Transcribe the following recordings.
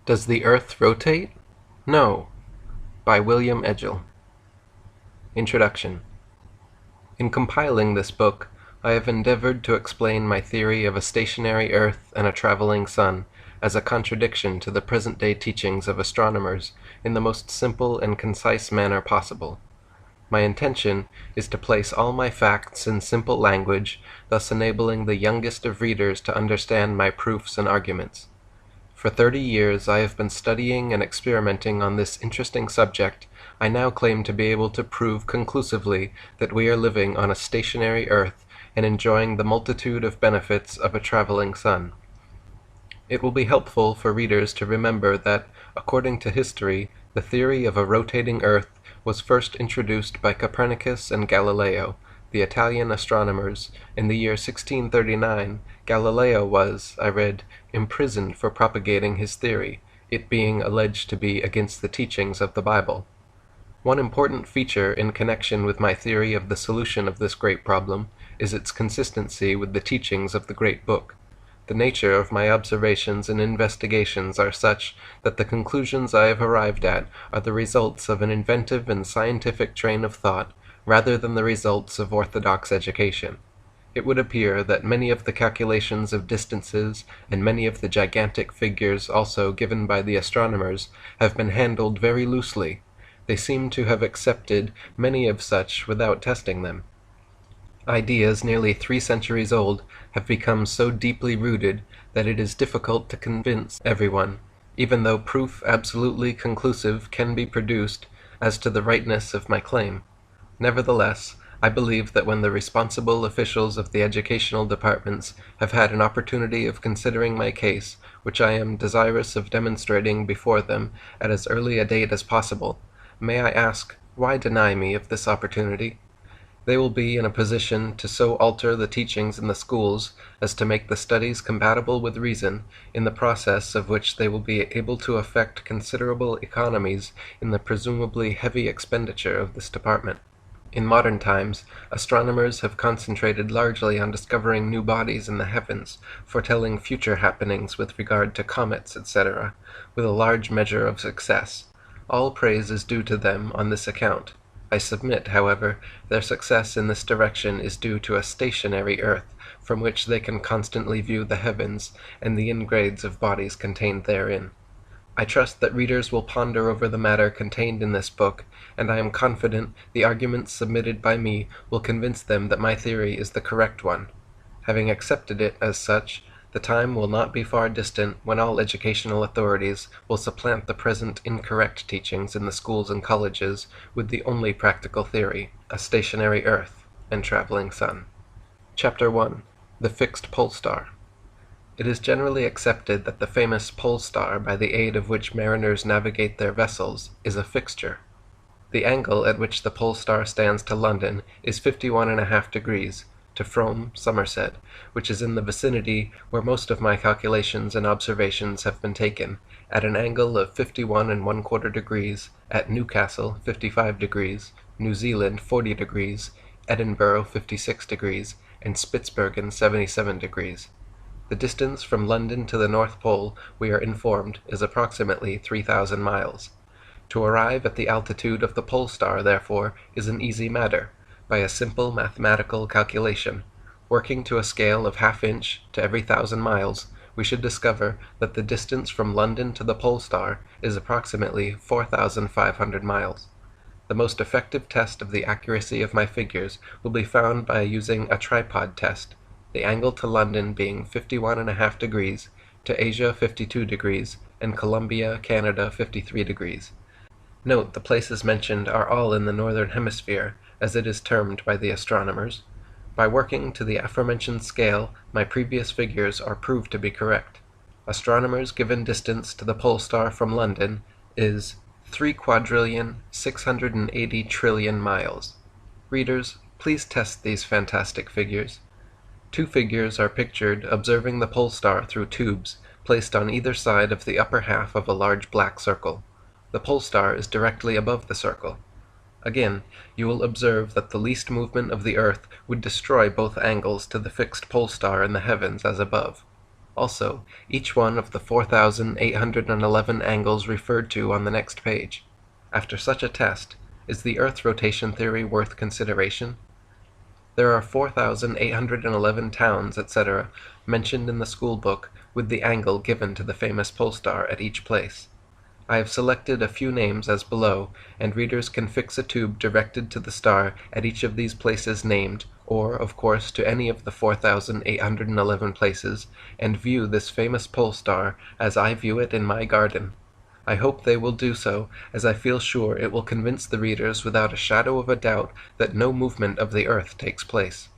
Does the Earth rotate? No. By William Edgell. Introduction. In compiling this book, I have endeavored to explain my theory of a stationary Earth and a traveling sun as a contradiction to the present-day teachings of astronomers in the most simple and concise manner possible. My intention is to place all my facts in simple language, thus enabling the youngest of readers to understand my proofs and arguments. For 30 years I have been studying and experimenting on this interesting subject. I now claim to be able to prove conclusively that we are living on a stationary Earth and enjoying the multitude of benefits of a traveling sun. It will be helpful for readers to remember that, according to history, the theory of a rotating Earth was first introduced by Copernicus and Galileo, the Italian astronomers. In the year 1639, Galileo was, I read, imprisoned for propagating his theory, it being alleged to be against the teachings of the Bible. One important feature in connection with my theory of the solution of this great problem is its consistency with the teachings of the great book. The nature of my observations and investigations are such that the conclusions I have arrived at are the results of an inventive and scientific train of thought, rather than the results of orthodox education. It would appear that many of the calculations of distances and many of the gigantic figures also given by the astronomers have been handled very loosely. They seem to have accepted many of such without testing them. Ideas nearly 3 centuries old have become so deeply rooted that it is difficult to convince everyone, even though proof absolutely conclusive can be produced as to the rightness of my claim. Nevertheless, I believe that when the responsible officials of the educational departments have had an opportunity of considering my case, which I am desirous of demonstrating before them at as early a date as possible, may I ask, why deny me of this opportunity? They will be in a position to so alter the teachings in the schools as to make the studies compatible with reason, in the process of which they will be able to effect considerable economies in the presumably heavy expenditure of this department. In modern times, astronomers have concentrated largely on discovering new bodies in the heavens, foretelling future happenings with regard to comets, etc., with a large measure of success. All praise is due to them on this account. I submit, however, their success in this direction is due to a stationary Earth, from which they can constantly view the heavens and the ingrades of bodies contained therein. I trust that readers will ponder over the matter contained in this book, and I am confident the arguments submitted by me will convince them that my theory is the correct one. Having accepted it as such, the time will not be far distant when all educational authorities will supplant the present incorrect teachings in the schools and colleges with the only practical theory, a stationary Earth and traveling sun. Chapter 1. The Fixed Pole Star. It is generally accepted that the famous pole star, by the aid of which mariners navigate their vessels, is a fixture. The angle at which the pole star stands to London is 51½ degrees, to Frome, Somerset, which is in the vicinity where most of my calculations and observations have been taken, at an angle of 51¼ degrees, at Newcastle 55 degrees, New Zealand 40 degrees, Edinburgh 56 degrees, and Spitzbergen 77 degrees. The distance from London to the North Pole, we are informed, is approximately 3,000 miles. To arrive at the altitude of the pole star, therefore, is an easy matter, by a simple mathematical calculation. Working to a scale of ½ inch to every 1,000 miles, we should discover that the distance from London to the pole star is approximately 4,500 miles. The most effective test of the accuracy of my figures will be found by using a tripod test, the angle to London being 51½ degrees, to Asia 52 degrees, and Colombia, Canada 53 degrees. Note the places mentioned are all in the northern hemisphere, as it is termed by the astronomers. By working to the aforementioned scale, my previous figures are proved to be correct. Astronomers' given distance to the pole star from London is 3,680,000,000,000,000,000 miles. Readers, please test these fantastic figures. 2 figures are pictured observing the pole star through tubes placed on either side of the upper half of a large black circle. The pole star is directly above the circle. Again, you will observe that the least movement of the Earth would destroy both angles to the fixed pole star in the heavens as above. Also, each one of the 4,811 angles referred to on the next page. After such a test, is the Earth's rotation theory worth consideration? There are 4,811 towns, etc., mentioned in the school book with the angle given to the famous pole star at each place. I have selected a few names as below, and readers can fix a tube directed to the star at each of these places named, or, of course, to any of the 4,811 places, and view this famous pole star as I view it in my garden. I hope they will do so, as I feel sure it will convince the readers without a shadow of a doubt that no movement of the earth takes place.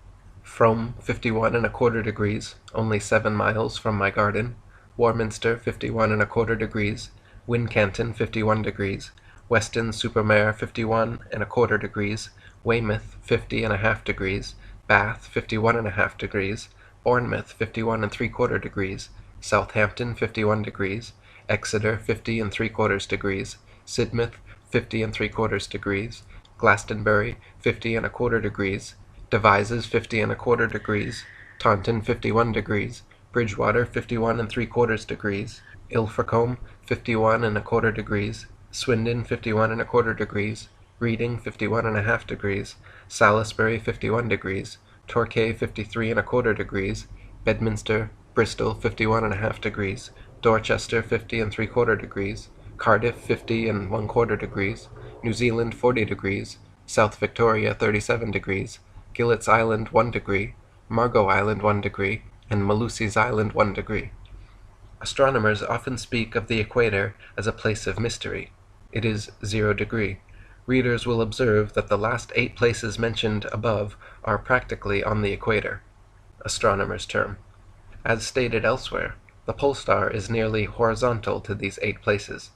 Frome, 51¼ degrees, only 7 miles from my garden. Warminster, 51¼ degrees. Wincanton, 51 degrees. Weston-super-Mare, 51¼ degrees. Weymouth, 50½ degrees. Bath, 51½ degrees. Bournemouth, 51¾ degrees. Southampton, 51 degrees. Exeter, 50¾ degrees. Sidmouth, 50¾ degrees. Glastonbury, 50¼ degrees. Devizes, 50¼ degrees. Taunton, 51 degrees. Bridgewater, 51¾ degrees. Ilfracombe, 51¼ degrees. Swindon, 51¼ degrees. Reading, 51½ degrees. Salisbury, 51 degrees. Torquay, 53¼ degrees. Bedminster, Bristol, 51½ degrees. Dorchester, 50¾ degrees. Cardiff, 50¼ degrees. New Zealand, 40 degrees. South Victoria, 37 degrees. Gillett's Island, 1 degree. Margot Island, 1 degree. And Malusi's Island, 1 degree. Astronomers often speak of the equator as a place of mystery. It is 0 degree. Readers will observe that the last 8 places mentioned above are practically on the equator, astronomers' term. As stated elsewhere, the pole star is nearly horizontal to these 8 places.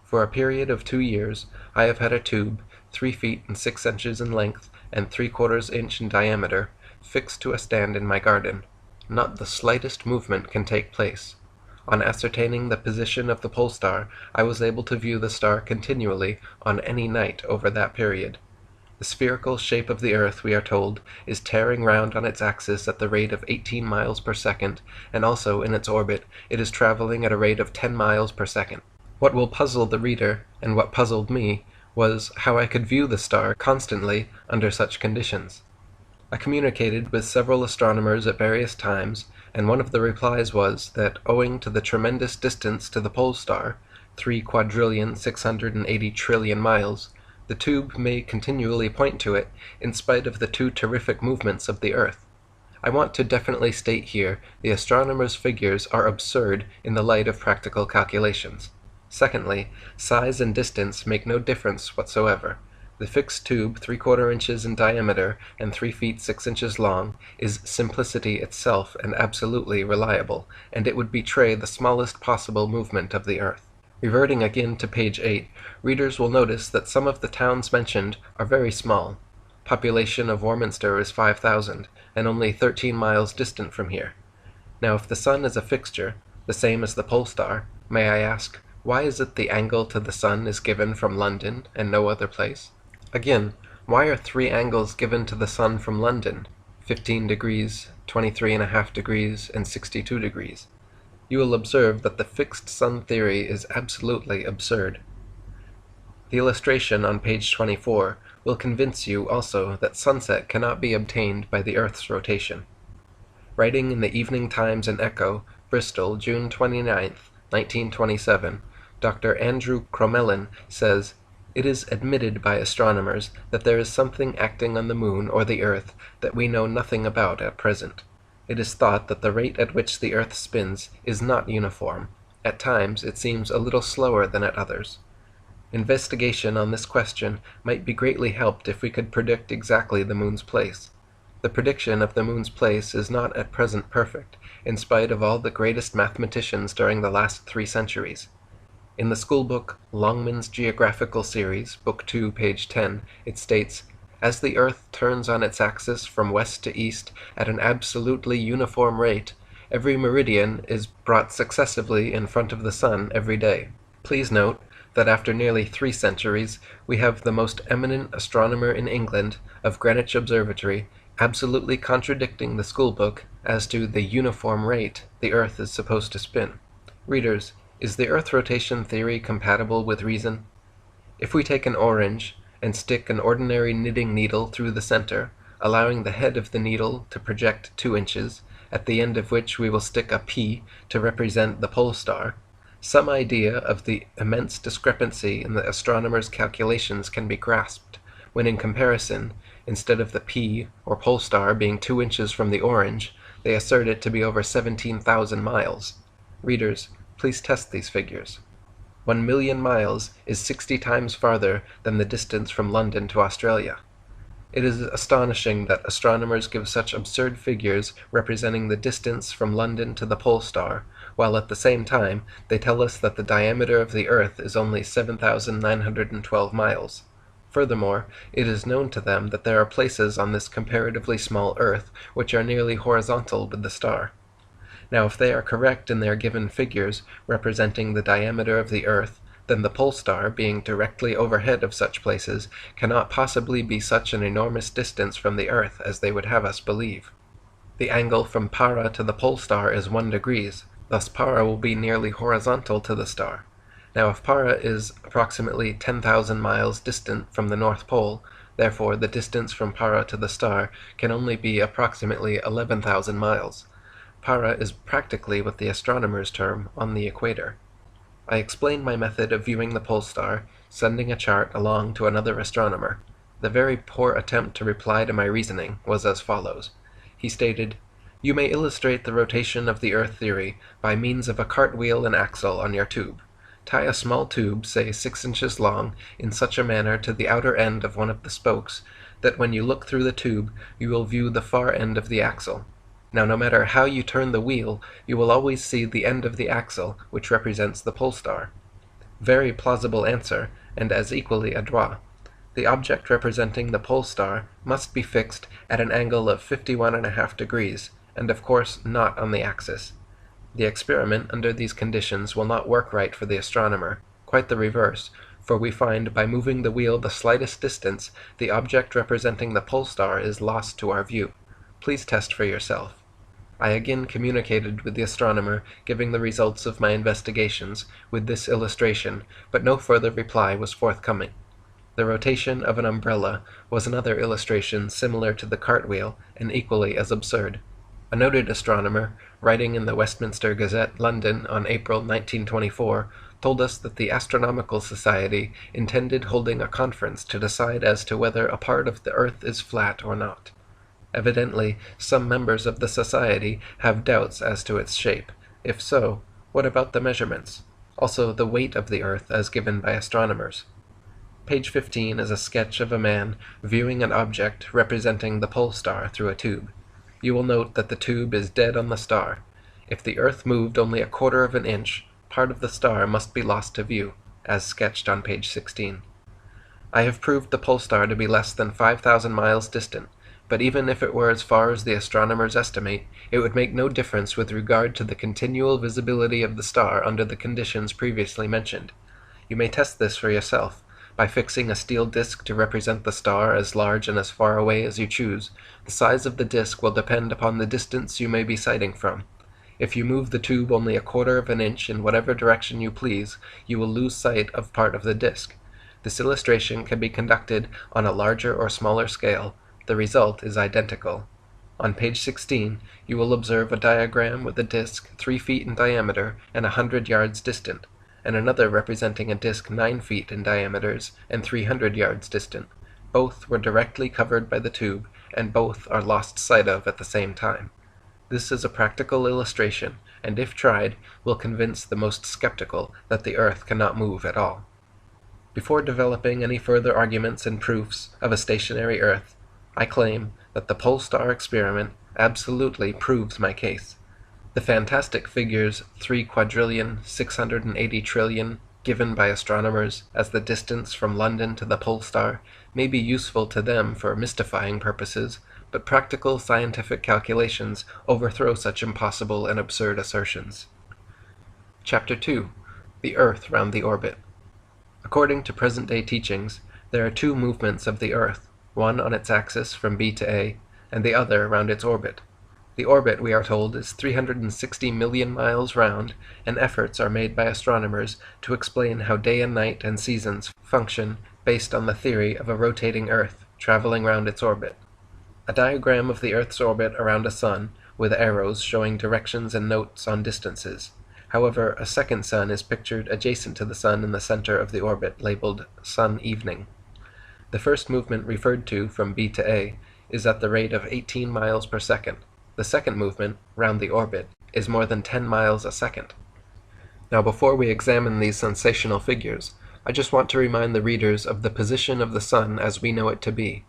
For a period of 2 years, I have had a tube, 3 feet and 6 inches in length and 3/4 inch in diameter, fixed to a stand in my garden. Not the slightest movement can take place. On ascertaining the position of the pole star, I was able to view the star continually on any night over that period. The spherical shape of the earth, we are told, is tearing round on its axis at the rate of 18 miles per second, and also in its orbit it is traveling at a rate of 10 miles per second. What will puzzle the reader, and what puzzled me, was how I could view the star constantly under such conditions. I communicated with several astronomers at various times, and one of the replies was that owing to the tremendous distance to the pole star, 3,680,000,000,000,000,000 miles, the tube may continually point to it in spite of the 2 terrific movements of the earth. I want to definitely state here the astronomers' figures are absurd in the light of practical calculations. Secondly, size and distance make no difference whatsoever. The fixed tube, 3/4 inches in diameter and 3 feet 6 inches long, is simplicity itself and absolutely reliable, and it would betray the smallest possible movement of the earth. Reverting again to page 8, readers will notice that some of the towns mentioned are very small. Population of Warminster is 5,000, and only 13 miles distant from here. Now if the sun is a fixture, the same as the pole star, may I ask, why is it the angle to the sun is given from London and no other place? Again, why are 3 angles given to the sun from London, 15 degrees, 23½ degrees, and 62 degrees? You will observe that the fixed sun theory is absolutely absurd. The illustration on page 24 will convince you also that sunset cannot be obtained by the Earth's rotation. Writing in the Evening Times and Echo, Bristol, June 29, 1927, Dr. Andrew Crommelin says, "It is admitted by astronomers that there is something acting on the moon or the earth that we know nothing about at present. It is thought that the rate at which the earth spins is not uniform. At times it seems a little slower than at others. Investigation on this question might be greatly helped if we could predict exactly the moon's place. The prediction of the moon's place is not at present perfect, in spite of all the greatest mathematicians during the last 3 centuries. In the schoolbook Longman's Geographical Series, Book 2, page 10, it states, "As the earth turns on its axis from west to east at an absolutely uniform rate, every meridian is brought successively in front of the sun every day." Please note that after nearly 3 centuries, we have the most eminent astronomer in England, of Greenwich Observatory, absolutely contradicting the schoolbook as to the uniform rate the Earth is supposed to spin. Readers, is the Earth rotation theory compatible with reason? If we take an orange and stick an ordinary knitting needle through the center, allowing the head of the needle to project 2 inches, at the end of which we will stick a P to represent the pole star, some idea of the immense discrepancy in the astronomers' calculations can be grasped, when in comparison, instead of the P or pole star being 2 inches from the orange, they assert it to be over 17,000 miles. Readers, please test these figures. 1,000,000 miles is 60 times farther than the distance from London to Australia. It is astonishing that astronomers give such absurd figures representing the distance from London to the pole star, while at the same time they tell us that the diameter of the Earth is only 7,912 miles. Furthermore, it is known to them that there are places on this comparatively small Earth which are nearly horizontal with the star. Now, if they are correct in their given figures representing the diameter of the Earth, then the pole star, being directly overhead of such places, cannot possibly be such an enormous distance from the Earth as they would have us believe. The angle from Para to the pole star is 1 degree, thus Para will be nearly horizontal to the star. Now, if Para is approximately 10,000 miles distant from the North Pole, therefore the distance from Para to the star can only be approximately 11,000 miles. Para is practically what the astronomers term on the equator. I explained my method of viewing the pole star, sending a chart along to another astronomer. The very poor attempt to reply to my reasoning was as follows. He stated, "You may illustrate the rotation of the Earth theory by means of a cartwheel and axle on your tube. Tie a small tube, say 6 inches long, in such a manner to the outer end of one of the spokes, that when you look through the tube, you will view the far end of the axle. Now, no matter how you turn the wheel, you will always see the end of the axle, which represents the pole star." Very plausible answer, and as equally adroit. The object representing the pole star must be fixed at an angle of 51.5 degrees, and of course not on the axis. The experiment under these conditions will not work right for the astronomer, quite the reverse, for we find by moving the wheel the slightest distance, the object representing the pole star is lost to our view. Please test for yourself. I again communicated with the astronomer, giving the results of my investigations, with this illustration, but no further reply was forthcoming. The rotation of an umbrella was another illustration similar to the cartwheel, and equally as absurd. A noted astronomer, writing in the Westminster Gazette, London, on April 1924, told us that the Astronomical Society intended holding a conference to decide as to whether a part of the Earth is flat or not. Evidently, some members of the Society have doubts as to its shape. If so, what about the measurements? Also, the weight of the Earth as given by astronomers. Page 15 is a sketch of a man viewing an object representing the pole star through a tube. You will note that the tube is dead on the star. If the Earth moved only 1/4 of an inch, part of the star must be lost to view, as sketched on page 16. I have proved the pole star to be less than 5,000 miles distant, but even if it were as far as the astronomers estimate, it would make no difference with regard to the continual visibility of the star under the conditions previously mentioned. You may test this for yourself. By fixing a steel disc to represent the star as large and as far away as you choose, the size of the disc will depend upon the distance you may be sighting from. If you move the tube only 1/4 of an inch in whatever direction you please, you will lose sight of part of the disc. This illustration can be conducted on a larger or smaller scale. The result is identical. On page 16, you will observe a diagram with a disc 3 feet in diameter and 100 yards distant, and another representing a disc 9 feet in diameter and 300 yards distant. Both were directly covered by the tube, and both are lost sight of at the same time. This is a practical illustration, and if tried, will convince the most skeptical that the Earth cannot move at all. Before developing any further arguments and proofs of a stationary Earth, I claim that the pole star experiment absolutely proves my case. The fantastic figures 3,680 trillion given by astronomers as the distance from London to the pole star may be useful to them for mystifying purposes, but practical scientific calculations overthrow such impossible and absurd assertions. Chapter 2. The Earth round the Orbit. According to present-day teachings, there are 2 movements of the Earth, one on its axis from B to A, and the other round its orbit. The orbit, we are told, is 360 million miles round, and efforts are made by astronomers to explain how day and night and seasons function based on the theory of a rotating Earth traveling round its orbit. A diagram of the Earth's orbit around a sun, with arrows showing directions and notes on distances. However, a second sun is pictured adjacent to the sun in the center of the orbit, labeled sun evening. The first movement referred to, from B to A, is at the rate of 18 miles per second. The second movement, round the orbit, is more than 10 miles a second. Now, before we examine these sensational figures, I just want to remind the readers of the position of the sun as we know it to be.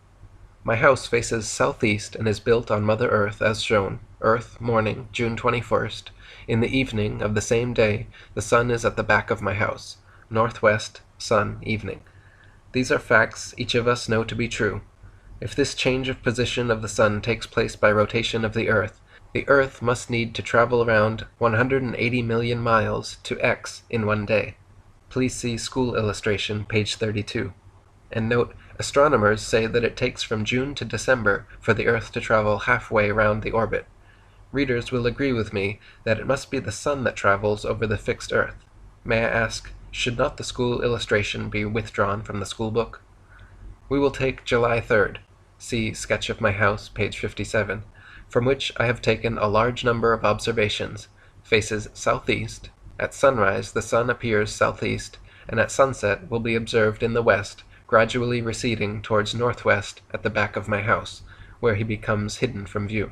My house faces southeast and is built on Mother Earth as shown. Earth, morning, June 21st. In the evening of the same day, the sun is at the back of my house. Northwest, sun, evening. These are facts each of us know to be true. If this change of position of the sun takes place by rotation of the Earth must need to travel around 180 million miles to X in one day. Please see school illustration, page 32. And note, astronomers say that it takes from June to December for the Earth to travel halfway around the orbit. Readers will agree with me that it must be the sun that travels over the fixed Earth. May I ask, should not the school illustration be withdrawn from the school book? We will take July 3rd. See Sketch of My House, page 57, from which I have taken a large number of observations. Faces southeast. At sunrise the sun appears southeast, and at sunset will be observed in the west, gradually receding towards northwest at the back of my house, where he becomes hidden from view.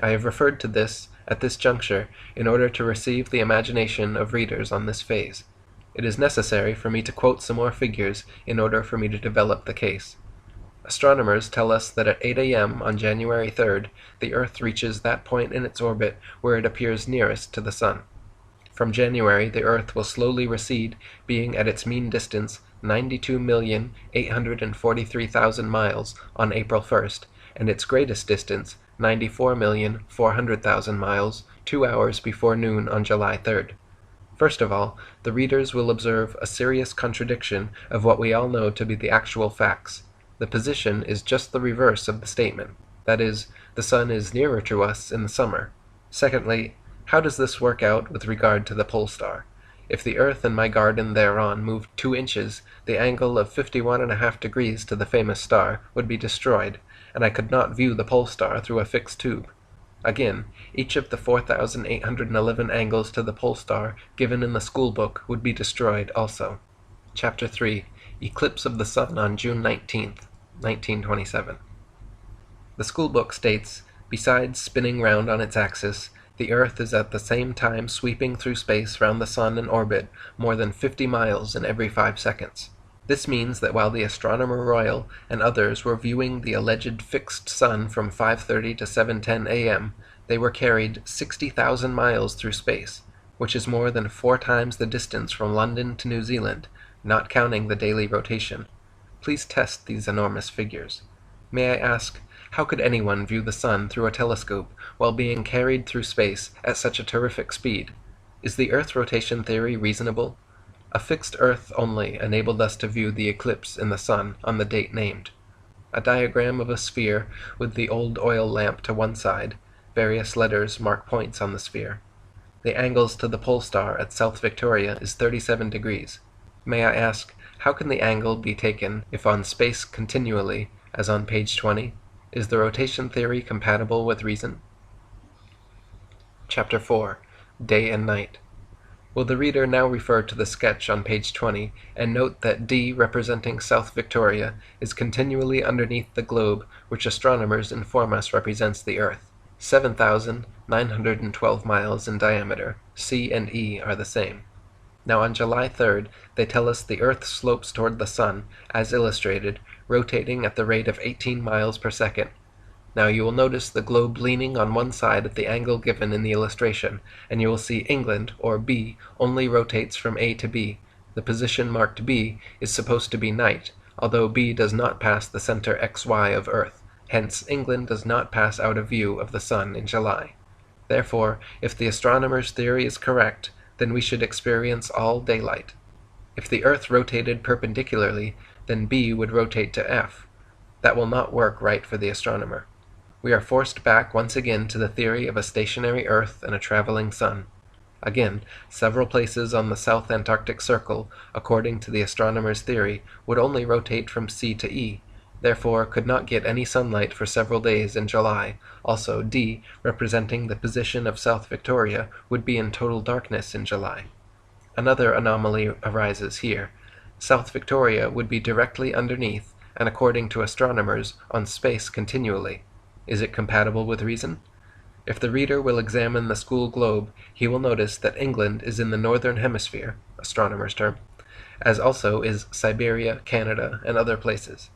I have referred to this at this juncture in order to receive the imagination of readers on this phase. It is necessary for me to quote some more figures in order for me to develop the case. Astronomers tell us that at 8 a.m. on January 3rd, the Earth reaches that point in its orbit where it appears nearest to the sun. From January, the Earth will slowly recede, being at its mean distance 92,843,000 miles on April 1st, and its greatest distance 94,400,000 miles 2 hours before noon on July 3rd. First of all, the readers will observe a serious contradiction of what we all know to be the actual facts. The position is just the reverse of the statement. That is, the sun is nearer to us in the summer. Secondly, how does this work out with regard to the pole star? If the Earth and my garden thereon moved 2 inches, the angle of 51½ degrees to the famous star would be destroyed, and I could not view the pole star through a fixed tube. Again, each of the 4,811 angles to the pole star given in the school book would be destroyed also. Chapter 3. Eclipse of the Sun on June 19th, 1927. The school book states, besides spinning round on its axis, the Earth is at the same time sweeping through space round the sun in orbit more than 50 miles in every 5 seconds. This means that while the Astronomer Royal and others were viewing the alleged fixed sun from 5:30 to 7:10 a.m., they were carried 60,000 miles through space, which is more than 4 times the distance from London to New Zealand, not counting the daily rotation. Please test these enormous figures. May I ask, how could anyone view the sun through a telescope while being carried through space at such a terrific speed? Is the Earth rotation theory reasonable? A fixed Earth only enabled us to view the eclipse in the sun on the date named. A diagram of a sphere with the old oil lamp to one side. Various letters mark points on the sphere. The angles to the pole star at South Victoria is 37 degrees. May I ask, how can the angle be taken if on space continually, as on page 20? Is the rotation theory compatible with reason? Chapter 4. Day and Night. Will the reader now refer to the sketch on page 20 and note that D, representing South Victoria, is continually underneath the globe which astronomers inform us represents the Earth, 7,912 miles in diameter. C and E are the same. Now on July 3rd, they tell us the Earth slopes toward the sun, as illustrated, rotating at the rate of 18 miles per second. Now you will notice the globe leaning on one side at the angle given in the illustration, and you will see England, or B, only rotates from A to B. The position marked B is supposed to be night, although B does not pass the center XY of Earth. Hence, England does not pass out of view of the sun in July. Therefore, if the astronomer's theory is correct, then we should experience all daylight. If the Earth rotated perpendicularly, then B would rotate to F. That will not work right for the astronomer. We are forced back once again to the theory of a stationary Earth and a traveling sun. Again, several places on the South Antarctic Circle, according to the astronomer's theory, would only rotate from C to E, therefore could not get any sunlight for several days in July. Also, D, representing the position of South Victoria, would be in total darkness in July. Another anomaly arises here. South Victoria would be directly underneath, and according to astronomers, on space continually. Is it compatible with reason? If the reader will examine the school globe, he will notice that England is in the northern hemisphere, astronomers' term, as also is Siberia, Canada, and other places.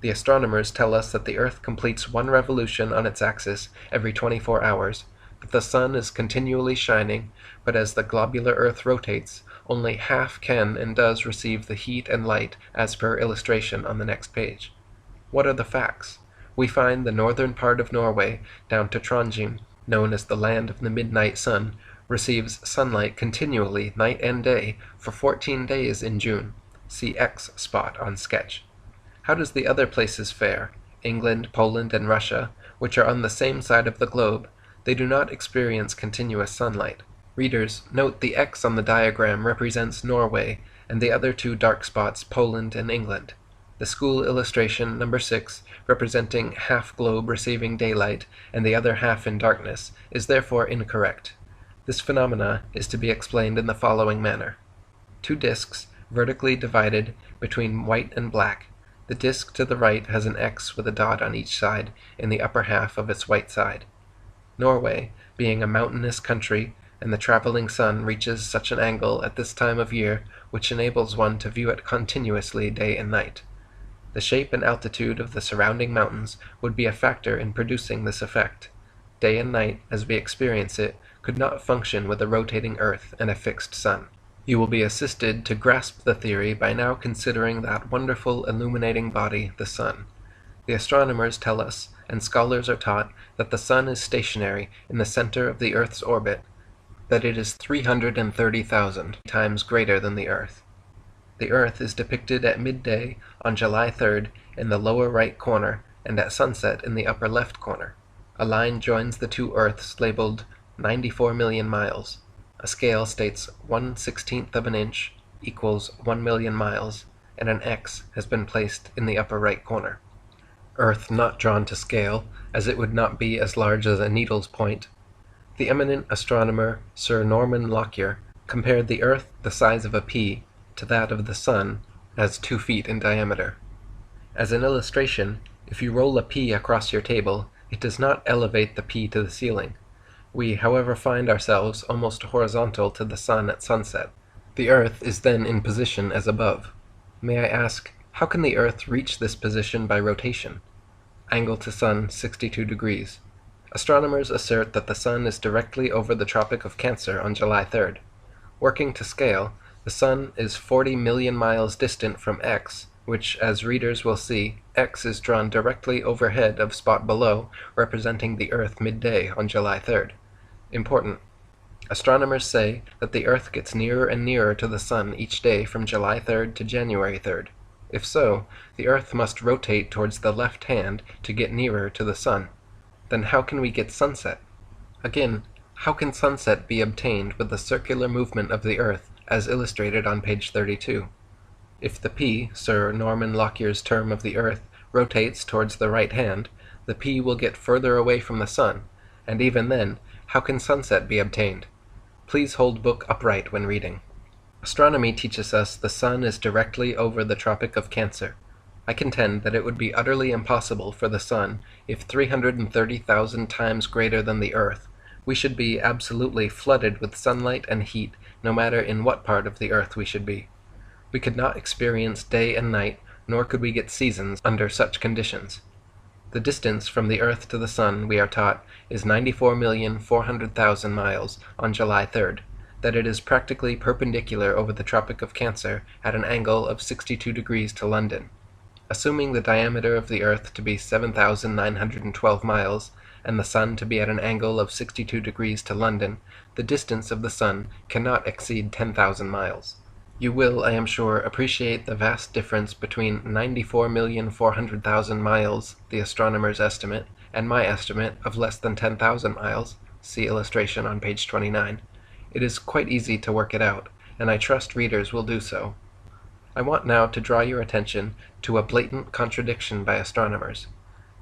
The astronomers tell us that the Earth completes one revolution on its axis every 24 hours, that the sun is continually shining, but as the globular Earth rotates, only half can and does receive the heat and light as per illustration on the next page. What are the facts? We find the northern part of Norway, down to Trondheim, known as the land of the midnight sun, receives sunlight continually night and day for 14 days in June. See X spot on sketch. How does the other places fare? England, Poland, and Russia, which are on the same side of the globe, they do not experience continuous sunlight. Readers, note the X on the diagram represents Norway, and the other two dark spots Poland and England. The school illustration number 6, representing half globe receiving daylight and the other half in darkness, is therefore incorrect. This phenomena is to be explained in the following manner. Two disks, vertically divided between white and black. The disk to the right has an X with a dot on each side in the upper half of its white side. Norway, being a mountainous country, and the traveling sun reaches such an angle at this time of year which enables one to view it continuously day and night. The shape and altitude of the surrounding mountains would be a factor in producing this effect. Day and night, as we experience it, could not function with a rotating Earth and a fixed sun. You will be assisted to grasp the theory by now considering that wonderful illuminating body, the sun. The astronomers tell us, and scholars are taught, that the sun is stationary in the center of the Earth's orbit, that it is 330,000 times greater than the Earth. The Earth is depicted at midday on July 3rd in the lower right corner and at sunset in the upper left corner. A line joins the two Earths labeled 94 million miles. A scale states 1/16 of an inch equals 1 million miles, and an X has been placed in the upper right corner. Earth not drawn to scale, as it would not be as large as a needle's point. The eminent astronomer Sir Norman Lockyer compared the Earth the size of a pea to that of the sun as 2 feet in diameter. As an illustration, if you roll a pea across your table, it does not elevate the pea to the ceiling. We, however, find ourselves almost horizontal to the sun at sunset. The Earth is then in position as above. May I ask, how can the Earth reach this position by rotation? Angle to sun 62 degrees. Astronomers assert that the sun is directly over the Tropic of Cancer on July 3rd. Working to scale, the sun is 40 million miles distant from X, which, as readers will see, X is drawn directly overhead of spot below, representing the Earth midday on July 3rd. Important. Astronomers say that the Earth gets nearer and nearer to the sun each day from July 3rd to January 3rd. If so, the Earth must rotate towards the left hand to get nearer to the sun. Then how can we get sunset? Again, how can sunset be obtained with the circular movement of the Earth as illustrated on page 32? If the P, Sir Norman Lockyer's term of the Earth, rotates towards the right hand, the P will get further away from the sun, and even then, how can sunset be obtained? Please hold book upright when reading. Astronomy teaches us the sun is directly over the Tropic of Cancer. I contend that it would be utterly impossible for the sun, if 330,000 times greater than the Earth. We should be absolutely flooded with sunlight and heat, no matter in what part of the Earth we should be. We could not experience day and night, nor could we get seasons under such conditions. The distance from the Earth to the sun, we are taught, is 94,400,000 miles on July 3rd, that it is practically perpendicular over the Tropic of Cancer at an angle of 62 degrees to London. Assuming the diameter of the Earth to be 7,912 miles, and the sun to be at an angle of 62 degrees to London, the distance of the sun cannot exceed 10,000 miles. You will, I am sure, appreciate the vast difference between 94,400,000 miles, the astronomers estimate, and my estimate of less than 10,000 miles, see illustration on page 29, it is quite easy to work it out, and I trust readers will do so. I want now to draw your attention to a blatant contradiction by astronomers.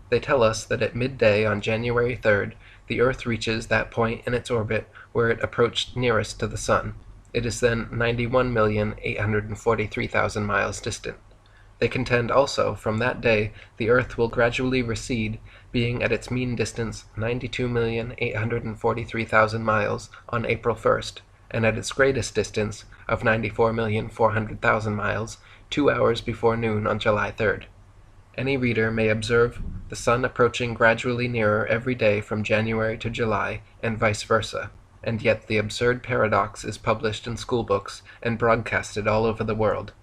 They tell us that at midday on January 3rd, the Earth reaches that point in its orbit where it approached nearest to the Sun. It is then 91,843,000 miles distant. They contend also from that day the Earth will gradually recede, being at its mean distance 92,843,000 miles on April 1st, and at its greatest distance of 94,400,000 miles 2 hours before noon on July 3rd. Any reader may observe the Sun approaching gradually nearer every day from January to July, and vice versa, and yet the absurd paradox is published in schoolbooks and broadcasted all over the world,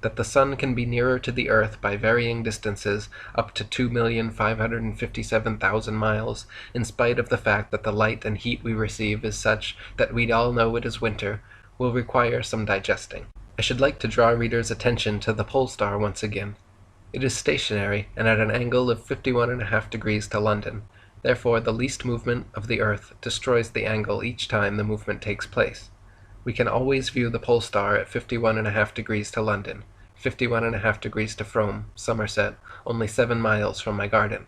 that the Sun can be nearer to the Earth by varying distances up to 2,557,000 miles, in spite of the fact that the light and heat we receive is such that we all know it is winter, will require some digesting. I should like to draw readers' attention to the pole star once again. It is stationary and at an angle of 51.5 degrees to London. Therefore, the least movement of the Earth destroys the angle each time the movement takes place. We can always view the pole star at 51.5 degrees to London, 51.5 degrees to Frome, Somerset, only 7 miles from my garden.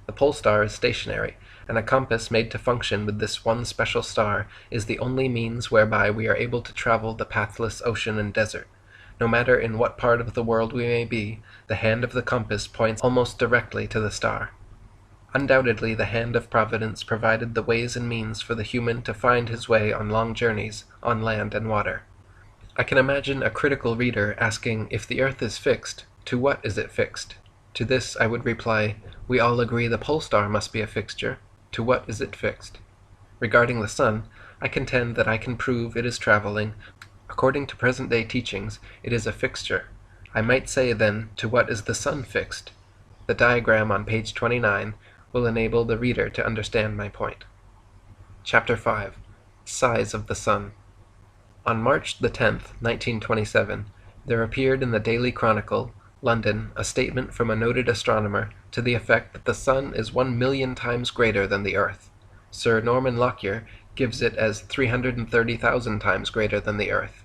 The pole star is stationary, and a compass made to function with this one special star is the only means whereby we are able to travel the pathless ocean and desert. No matter in what part of the world we may be, the hand of the compass points almost directly to the star. Undoubtedly, the hand of Providence provided the ways and means for the human to find his way on long journeys, on land and water. I can imagine a critical reader asking, if the Earth is fixed, to what is it fixed? To this I would reply, we all agree the pole star must be a fixture. To what is it fixed? Regarding the Sun, I contend that I can prove it is traveling. According to present-day teachings, it is a fixture. I might say, then, to what is the Sun fixed? The diagram on page 29 will enable the reader to understand my point. Chapter 5. Size of the Sun. On March the 10th, 1927, there appeared in the Daily Chronicle, London, a statement from a noted astronomer to the effect that the Sun is 1,000,000 times greater than the Earth. Sir Norman Lockyer gives it as 330,000 times greater than the Earth.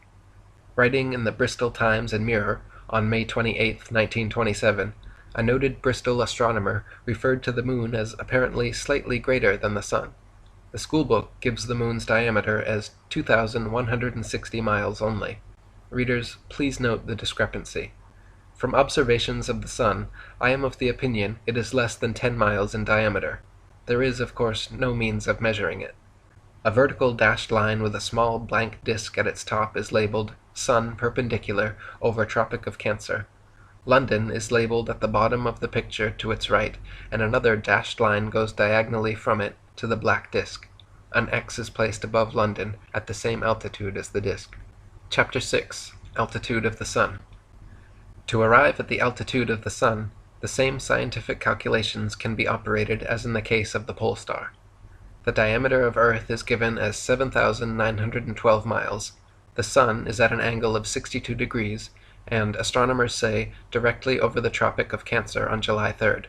Writing in the Bristol Times and Mirror on May 28, 1927, a noted Bristol astronomer referred to the moon as apparently slightly greater than the Sun. The schoolbook gives the moon's diameter as 2,160 miles only. Readers, please note the discrepancy. From observations of the Sun, I am of the opinion it is less than 10 miles in diameter. There is, of course, no means of measuring it. A vertical dashed line with a small blank disk at its top is labeled Sun perpendicular over Tropic of Cancer. London is labeled at the bottom of the picture to its right, and another dashed line goes diagonally from it to the black disk. An X is placed above London at the same altitude as the disk. Chapter 6. Altitude of the Sun. To arrive at the altitude of the Sun, the same scientific calculations can be operated as in the case of the pole star. The diameter of Earth is given as 7,912 miles. The Sun is at an angle of 62 degrees, and astronomers say directly over the Tropic of Cancer on July 3rd.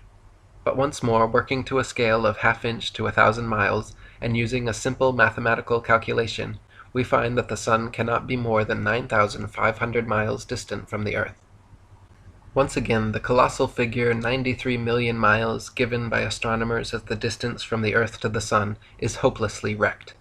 But once more, working to a scale of half-inch to 1,000 miles, and using a simple mathematical calculation, we find that the Sun cannot be more than 9,500 miles distant from the Earth. Once again, the colossal figure 93 million miles given by astronomers as the distance from the Earth to the Sun is hopelessly wrecked.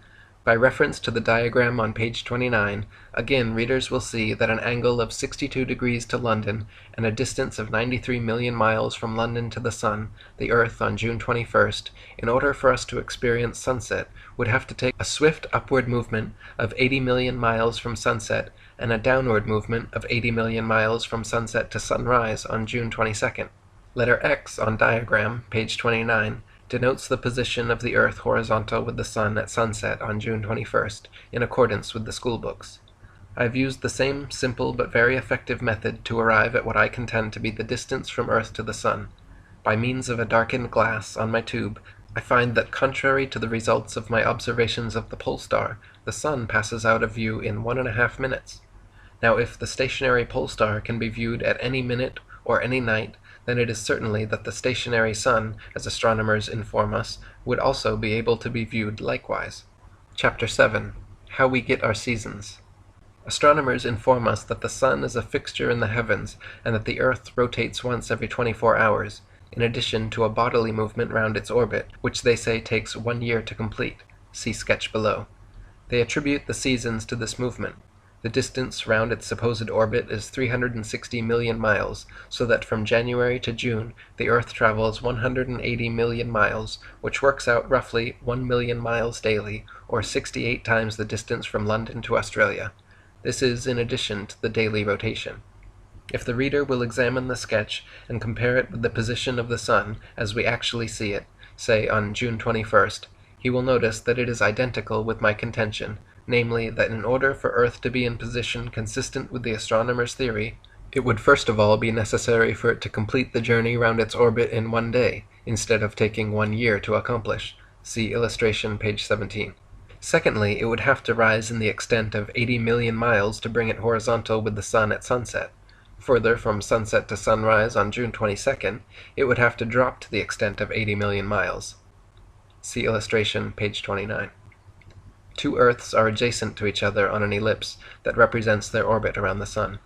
By reference to the diagram on page 29, again readers will see that an angle of 62 degrees to London and a distance of 93 million miles from London to the Sun, the Earth on June 21st, in order for us to experience sunset, would have to take a swift upward movement of 80 million miles from sunset and a downward movement of 80 million miles from sunset to sunrise on June 22nd. Letter X on diagram, page 29, denotes the position of the Earth horizontal with the Sun at sunset on June 21st, in accordance with the schoolbooks. I have used the same simple but very effective method to arrive at what I contend to be the distance from Earth to the Sun. By means of a darkened glass on my tube, I find that contrary to the results of my observations of the pole star, the Sun passes out of view in 1.5 minutes. Now if the stationary pole star can be viewed at any minute or any night, then it is certainly that the stationary sun, as astronomers inform us, would also be able to be viewed likewise. Chapter 7. How we get our seasons. Astronomers inform us that the sun is a fixture in the heavens, and that the earth rotates once every 24 hours, in addition to a bodily movement round its orbit, which they say takes 1 year to complete. See sketch below. They attribute the seasons to this movement. The distance round its supposed orbit is 360 million miles, so that from January to June the Earth travels 180 million miles, which works out roughly 1 million miles daily, or 68 times the distance from London to Australia. This is in addition to the daily rotation. If the reader will examine the sketch and compare it with the position of the sun as we actually see it, say on June 21st, he will notice that it is identical with my contention, namely that in order for Earth to be in position consistent with the astronomer's theory, it would first of all be necessary for it to complete the journey round its orbit in 1 day, instead of taking 1 year to accomplish. See illustration page 17. Secondly, it would have to rise in the extent of 80 million miles to bring it horizontal with the sun at sunset. Further, from sunset to sunrise on June 22nd, it would have to drop to the extent of 80 million miles. See illustration page 29. Two Earths are adjacent to each other on an ellipse that represents their orbit around the sun.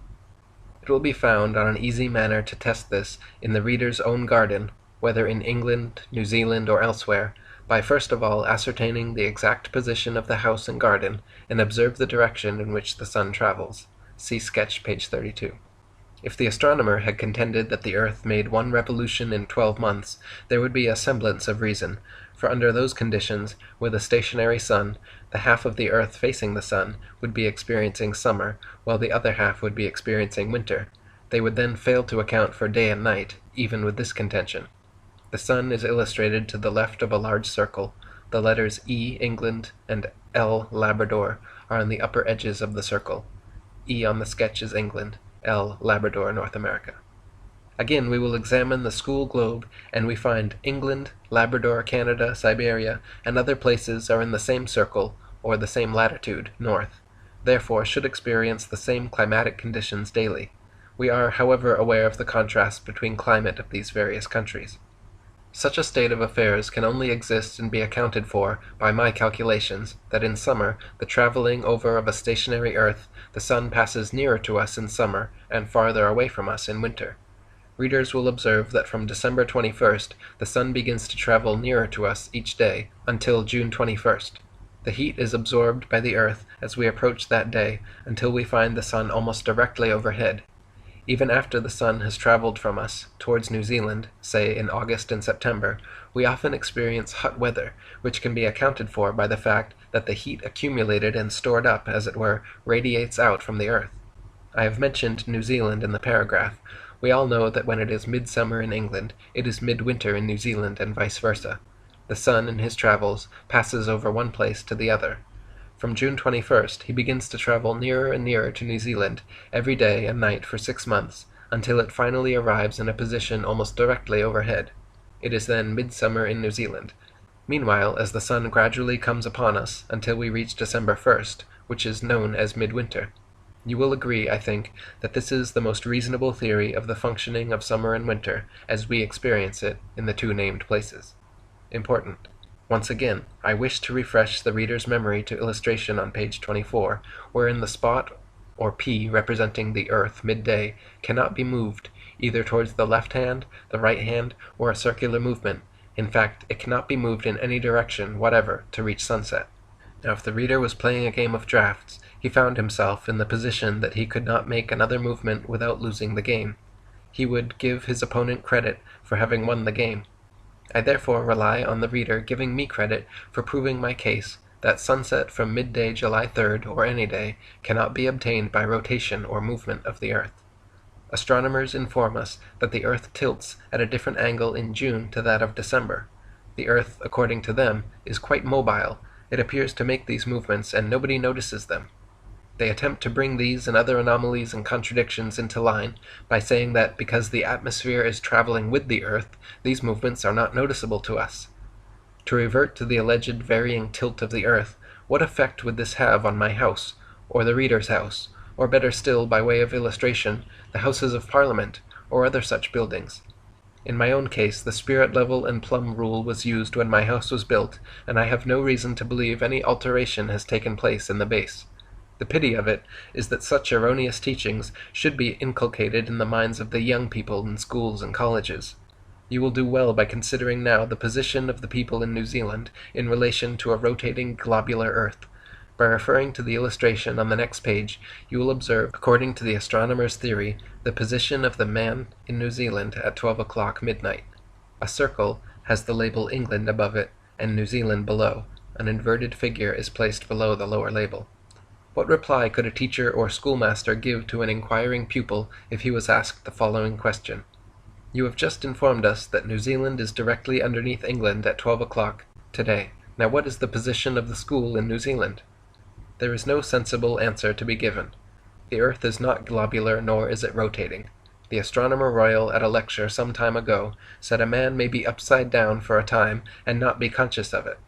It will be found on an easy manner to test this in the reader's own garden, whether in England, New Zealand, or elsewhere, by first of all ascertaining the exact position of the house and garden, and observe the direction in which the sun travels. See sketch page 32. If the astronomer had contended that the Earth made 1 revolution in 12 months, there would be a semblance of reason, for under those conditions, with a stationary sun, the half of the Earth facing the sun would be experiencing summer, while the other half would be experiencing winter. They would then fail to account for day and night, even with this contention. The sun is illustrated to the left of a large circle. The letters E, England, and L, Labrador, are on the upper edges of the circle. E on the sketch is England, L, Labrador, North America. Again, we will examine the school globe, and we find England, Labrador, Canada, Siberia, and other places are in the same circle, or the same latitude, north, therefore should experience the same climatic conditions daily. We are, however, aware of the contrast between climate of these various countries. Such a state of affairs can only exist and be accounted for by my calculations that in summer, the traveling over of a stationary Earth, the sun passes nearer to us in summer and farther away from us in winter. Readers will observe that from December 21st, the sun begins to travel nearer to us each day, until June 21st. The heat is absorbed by the Earth as we approach that day, until we find the sun almost directly overhead. Even after the sun has traveled from us, towards New Zealand, say in August and September, we often experience hot weather, which can be accounted for by the fact that the heat accumulated and stored up, as it were, radiates out from the Earth. I have mentioned New Zealand in the paragraph. We all know that when it is midsummer in England, it is midwinter in New Zealand, and vice versa. The sun, in his travels, passes over one place to the other. From June 21st, he begins to travel nearer and nearer to New Zealand, every day and night for 6 months, until it finally arrives in a position almost directly overhead. It is then midsummer in New Zealand. Meanwhile, as the sun gradually comes upon us, until we reach December 1st, which is known as midwinter. You will agree, I think, that this is the most reasonable theory of the functioning of summer and winter, as we experience it in the two named places. Important. Once again, I wish to refresh the reader's memory to illustration on page 24, wherein the spot, or P representing the Earth midday, cannot be moved, either towards the left hand, the right hand, or a circular movement. In fact, it cannot be moved in any direction whatever to reach sunset. Now, if the reader was playing a game of drafts, he found himself in the position that he could not make another movement without losing the game. He would give his opponent credit for having won the game. I therefore rely on the reader giving me credit for proving my case that sunset from midday July 3rd, or any day, cannot be obtained by rotation or movement of the Earth. Astronomers inform us that the Earth tilts at a different angle in June to that of December. The Earth, according to them, is quite mobile. It appears to make these movements, and nobody notices them. They attempt to bring these and other anomalies and contradictions into line by saying that because the atmosphere is traveling with the Earth, these movements are not noticeable to us. To revert to the alleged varying tilt of the Earth, what effect would this have on my house, or the reader's house, or better still, by way of illustration, the Houses of Parliament, or other such buildings? In my own case, the spirit level and plumb rule was used when my house was built, and I have no reason to believe any alteration has taken place in the base. The pity of it is that such erroneous teachings should be inculcated in the minds of the young people in schools and colleges. You will do well by considering now the position of the people in New Zealand in relation to a rotating globular earth. By referring to the illustration on the next page, you will observe, according to the astronomer's theory, the position of the man in New Zealand at 12 o'clock midnight. A circle has the label England above it and New Zealand below. An inverted figure is placed below the lower label. What reply could a teacher or schoolmaster give to an inquiring pupil if he was asked the following question? You have just informed us that New Zealand is directly underneath England at 12 o'clock today. Now what is the position of the school in New Zealand? There is no sensible answer to be given. The earth is not globular, nor is it rotating. The Astronomer Royal at a lecture some time ago said a man may be upside down for a time and not be conscious of it.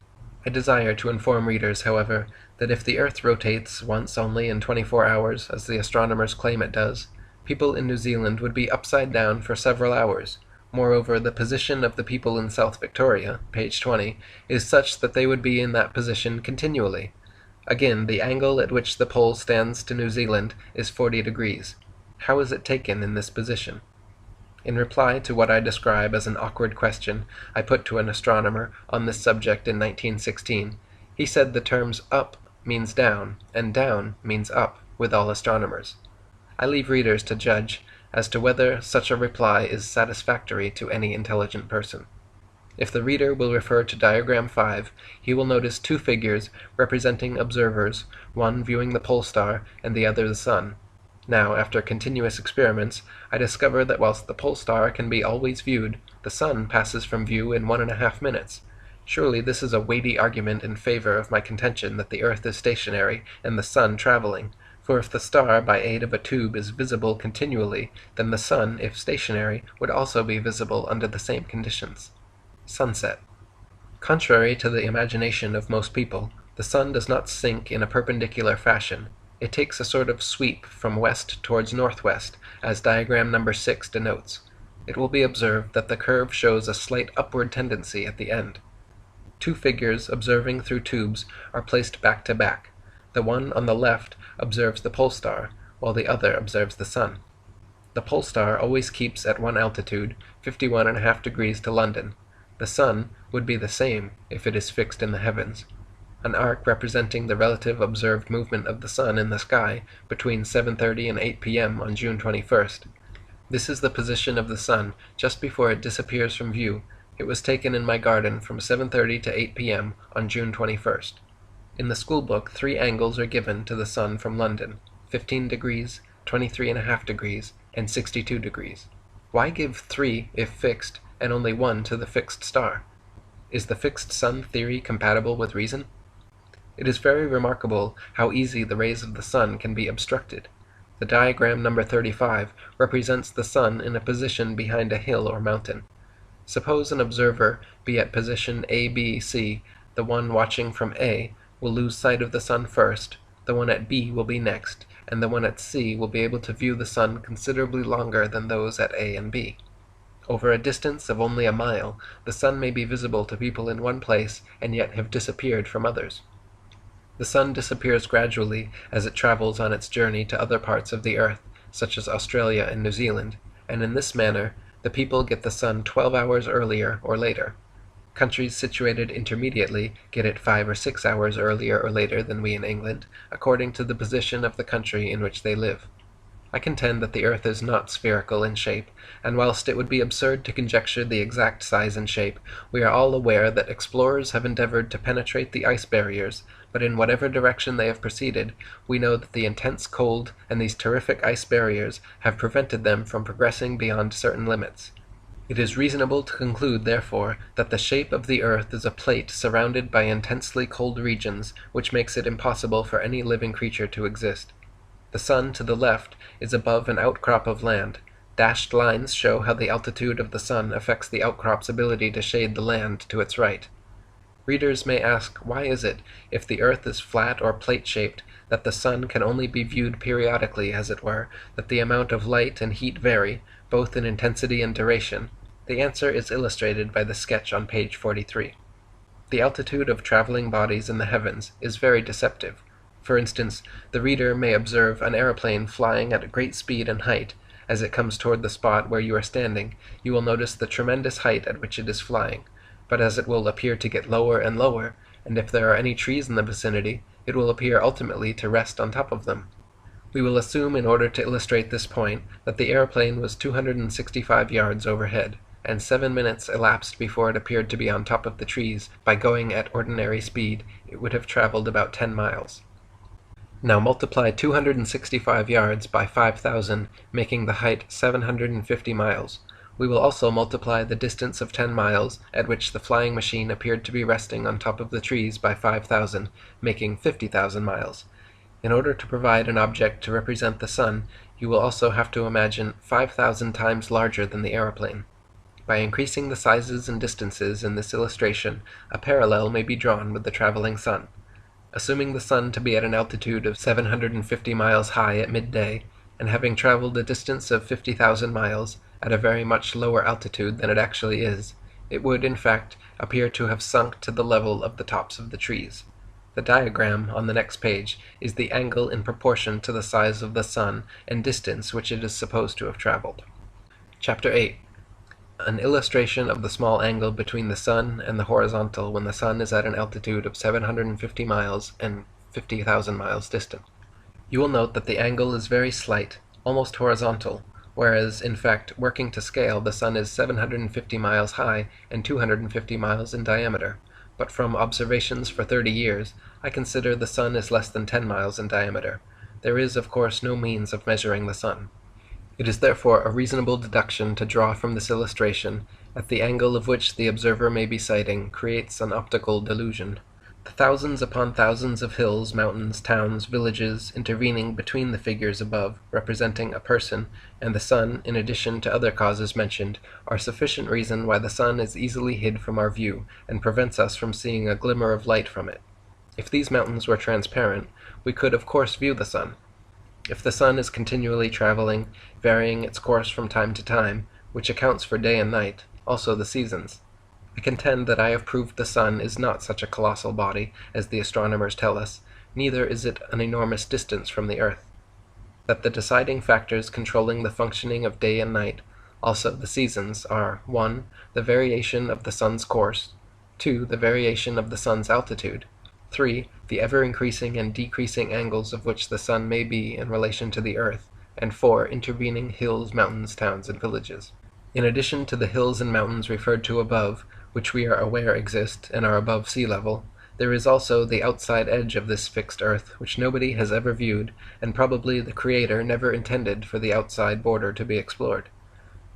I desire to inform readers, however, that if the earth rotates once only in 24 hours, as the astronomers claim it does, people in New Zealand would be upside down for several hours. Moreover, the position of the people in South Victoria, page 20, is such that they would be in that position continually. Again, the angle at which the pole stands to New Zealand is 40 degrees. How is it taken in this position? In reply to what I describe as an awkward question I put to an astronomer on this subject in 1916, he said the terms up means down, and down means up with all astronomers. I leave readers to judge as to whether such a reply is satisfactory to any intelligent person. If the reader will refer to diagram 5, he will notice two figures representing observers, one viewing the pole star and the other the sun. Now, after continuous experiments, I discover that whilst the pole star can be always viewed, the sun passes from view in 1.5 minutes. Surely this is a weighty argument in favor of my contention that the earth is stationary and the sun traveling, for if the star by aid of a tube is visible continually, then the sun, if stationary, would also be visible under the same conditions. Sunset. Contrary to the imagination of most people, the sun does not sink in a perpendicular fashion. It takes a sort of sweep from west towards northwest, as diagram number 6 denotes. It will be observed that the curve shows a slight upward tendency at the end. Two figures observing through tubes are placed back to back. The one on the left observes the pole star, while the other observes the sun. The pole star always keeps at one altitude, 51.5 degrees to London. The sun would be the same if it is fixed in the heavens. An arc representing the relative observed movement of the sun in the sky between 7:30 and 8 p.m. on June 21st. This is the position of the sun just before it disappears from view. It was taken in my garden from 7:30 to 8 p.m. on June 21st. In the school book, 3 angles are given to the sun from London: 15 degrees, 23.5 degrees, and 62 degrees. Why give 3 if fixed, and only 1 to the fixed star? Is the fixed sun theory compatible with reason? It is very remarkable how easy the rays of the sun can be obstructed. The diagram number 35 represents the sun in a position behind a hill or mountain. Suppose an observer be at position A, B, C. The one watching from A will lose sight of the sun first, the one at B will be next, and the one at C will be able to view the sun considerably longer than those at A and B. Over a distance of only a mile, the sun may be visible to people in one place and yet have disappeared from others. The sun disappears gradually as it travels on its journey to other parts of the earth, such as Australia and New Zealand, and in this manner the people get the sun 12 hours earlier or later. Countries situated intermediately get it 5 or 6 hours earlier or later than we in England, according to the position of the country in which they live. I contend that the earth is not spherical in shape, and whilst it would be absurd to conjecture the exact size and shape, we are all aware that explorers have endeavored to penetrate the ice barriers, but in whatever direction they have proceeded, we know that the intense cold and these terrific ice barriers have prevented them from progressing beyond certain limits. It is reasonable to conclude, therefore, that the shape of the earth is a plate surrounded by intensely cold regions, which makes it impossible for any living creature to exist. The sun to the left is above an outcrop of land. Dashed lines show how the altitude of the sun affects the outcrop's ability to shade the land to its right. Readers may ask, why is it, if the earth is flat or plate-shaped, that the sun can only be viewed periodically, as it were, that the amount of light and heat vary, both in intensity and duration? The answer is illustrated by the sketch on page 43. The altitude of traveling bodies in the heavens is very deceptive. For instance, the reader may observe an aeroplane flying at a great speed and height. As it comes toward the spot where you are standing, you will notice the tremendous height at which it is flying, but as it will appear to get lower and lower, and if there are any trees in the vicinity, it will appear ultimately to rest on top of them. We will assume, in order to illustrate this point, that the aeroplane was 265 yards overhead, and 7 minutes elapsed before it appeared to be on top of the trees. By going at ordinary speed, it would have traveled about 10 miles. Now multiply 265 yards by 5,000, making the height 750 miles. We will also multiply the distance of 10 miles, at which the flying machine appeared to be resting on top of the trees, by 5,000, making 50,000 miles. In order to provide an object to represent the sun, you will also have to imagine 5,000 times larger than the aeroplane. By increasing the sizes and distances in this illustration, a parallel may be drawn with the traveling sun. Assuming the sun to be at an altitude of 750 miles high at midday, and having traveled a distance of 50,000 miles at a very much lower altitude than it actually is, it would, in fact, appear to have sunk to the level of the tops of the trees. The diagram on the next page is the angle in proportion to the size of the sun and distance which it is supposed to have traveled. Chapter 8. An illustration of the small angle between the sun and the horizontal when the sun is at an altitude of 750 miles and 50,000 miles distant. You will note that the angle is very slight, almost horizontal, whereas, in fact, working to scale, the sun is 750 miles high and 250 miles in diameter, but from observations for 30 years, I consider the sun is less than 10 miles in diameter. There is, of course, no means of measuring the sun. It is therefore a reasonable deduction to draw from this illustration that the angle of which the observer may be sighting creates an optical delusion. The thousands upon thousands of hills, mountains, towns, villages intervening between the figures above, representing a person, and the sun, in addition to other causes mentioned, are sufficient reason why the sun is easily hid from our view, and prevents us from seeing a glimmer of light from it. If these mountains were transparent, we could of course view the sun. If the sun is continually traveling, varying its course from time to time, which accounts for day and night, also the seasons. I contend that I have proved the sun is not such a colossal body as the astronomers tell us, neither is it an enormous distance from the earth. That the deciding factors controlling the functioning of day and night, also the seasons, are 1. The variation of the sun's course, 2. The variation of the sun's altitude, 3. The ever-increasing and decreasing angles of which the sun may be in relation to the earth, and 4. Intervening hills, mountains, towns, and villages. In addition to the hills and mountains referred to above, which we are aware exist and are above sea level, there is also the outside edge of this fixed earth, which nobody has ever viewed, and probably the Creator never intended for the outside border to be explored.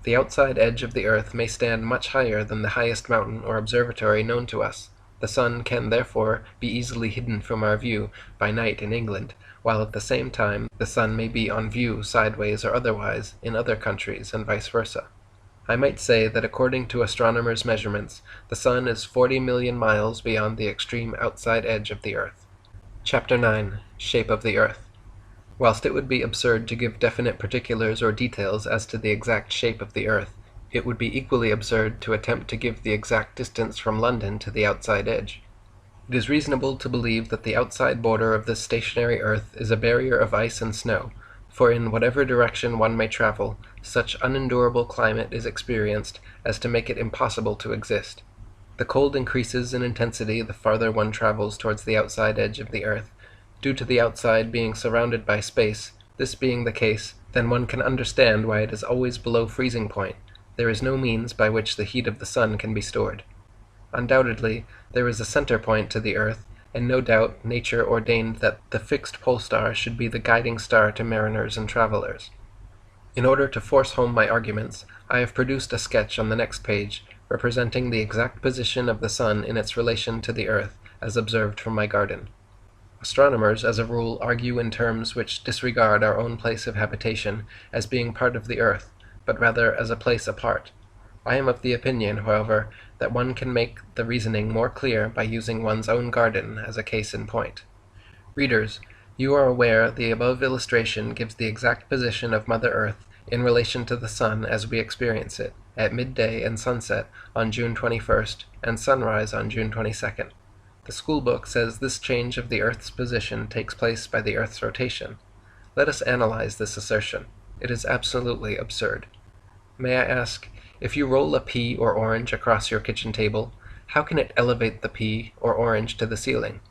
The outside edge of the earth may stand much higher than the highest mountain or observatory known to us. The sun can therefore be easily hidden from our view by night in England, while at the same time the sun may be on view sideways or otherwise in other countries, and vice versa. I might say that according to astronomers' measurements, the sun is 40 million miles beyond the extreme outside edge of the earth. Chapter 9. Shape of the Earth. Whilst it would be absurd to give definite particulars or details as to the exact shape of the earth, it would be equally absurd to attempt to give the exact distance from London to the outside edge. It is reasonable to believe that the outside border of this stationary earth is a barrier of ice and snow, for in whatever direction one may travel, such unendurable climate is experienced as to make it impossible to exist. The cold increases in intensity the farther one travels towards the outside edge of the earth, due to the outside being surrounded by space. This being the case, then one can understand why it is always below freezing point. There is no means by which the heat of the sun can be stored. Undoubtedly, there is a center point to the earth, and no doubt nature ordained that the fixed pole star should be the guiding star to mariners and travelers. In order to force home my arguments, I have produced a sketch on the next page, representing the exact position of the sun in its relation to the earth, as observed from my garden. Astronomers, as a rule, argue in terms which disregard our own place of habitation as being part of the earth, but rather as a place apart. I am of the opinion, however, that one can make the reasoning more clear by using one's own garden as a case in point. Readers, you are aware the above illustration gives the exact position of Mother Earth in relation to the sun as we experience it, at midday and sunset on June 21st, and sunrise on June 22nd. The schoolbook says this change of the Earth's position takes place by the Earth's rotation. Let us analyze this assertion. It is absolutely absurd. May I ask, if you roll a pea or orange across your kitchen table, how can it elevate the pea or orange to the ceiling?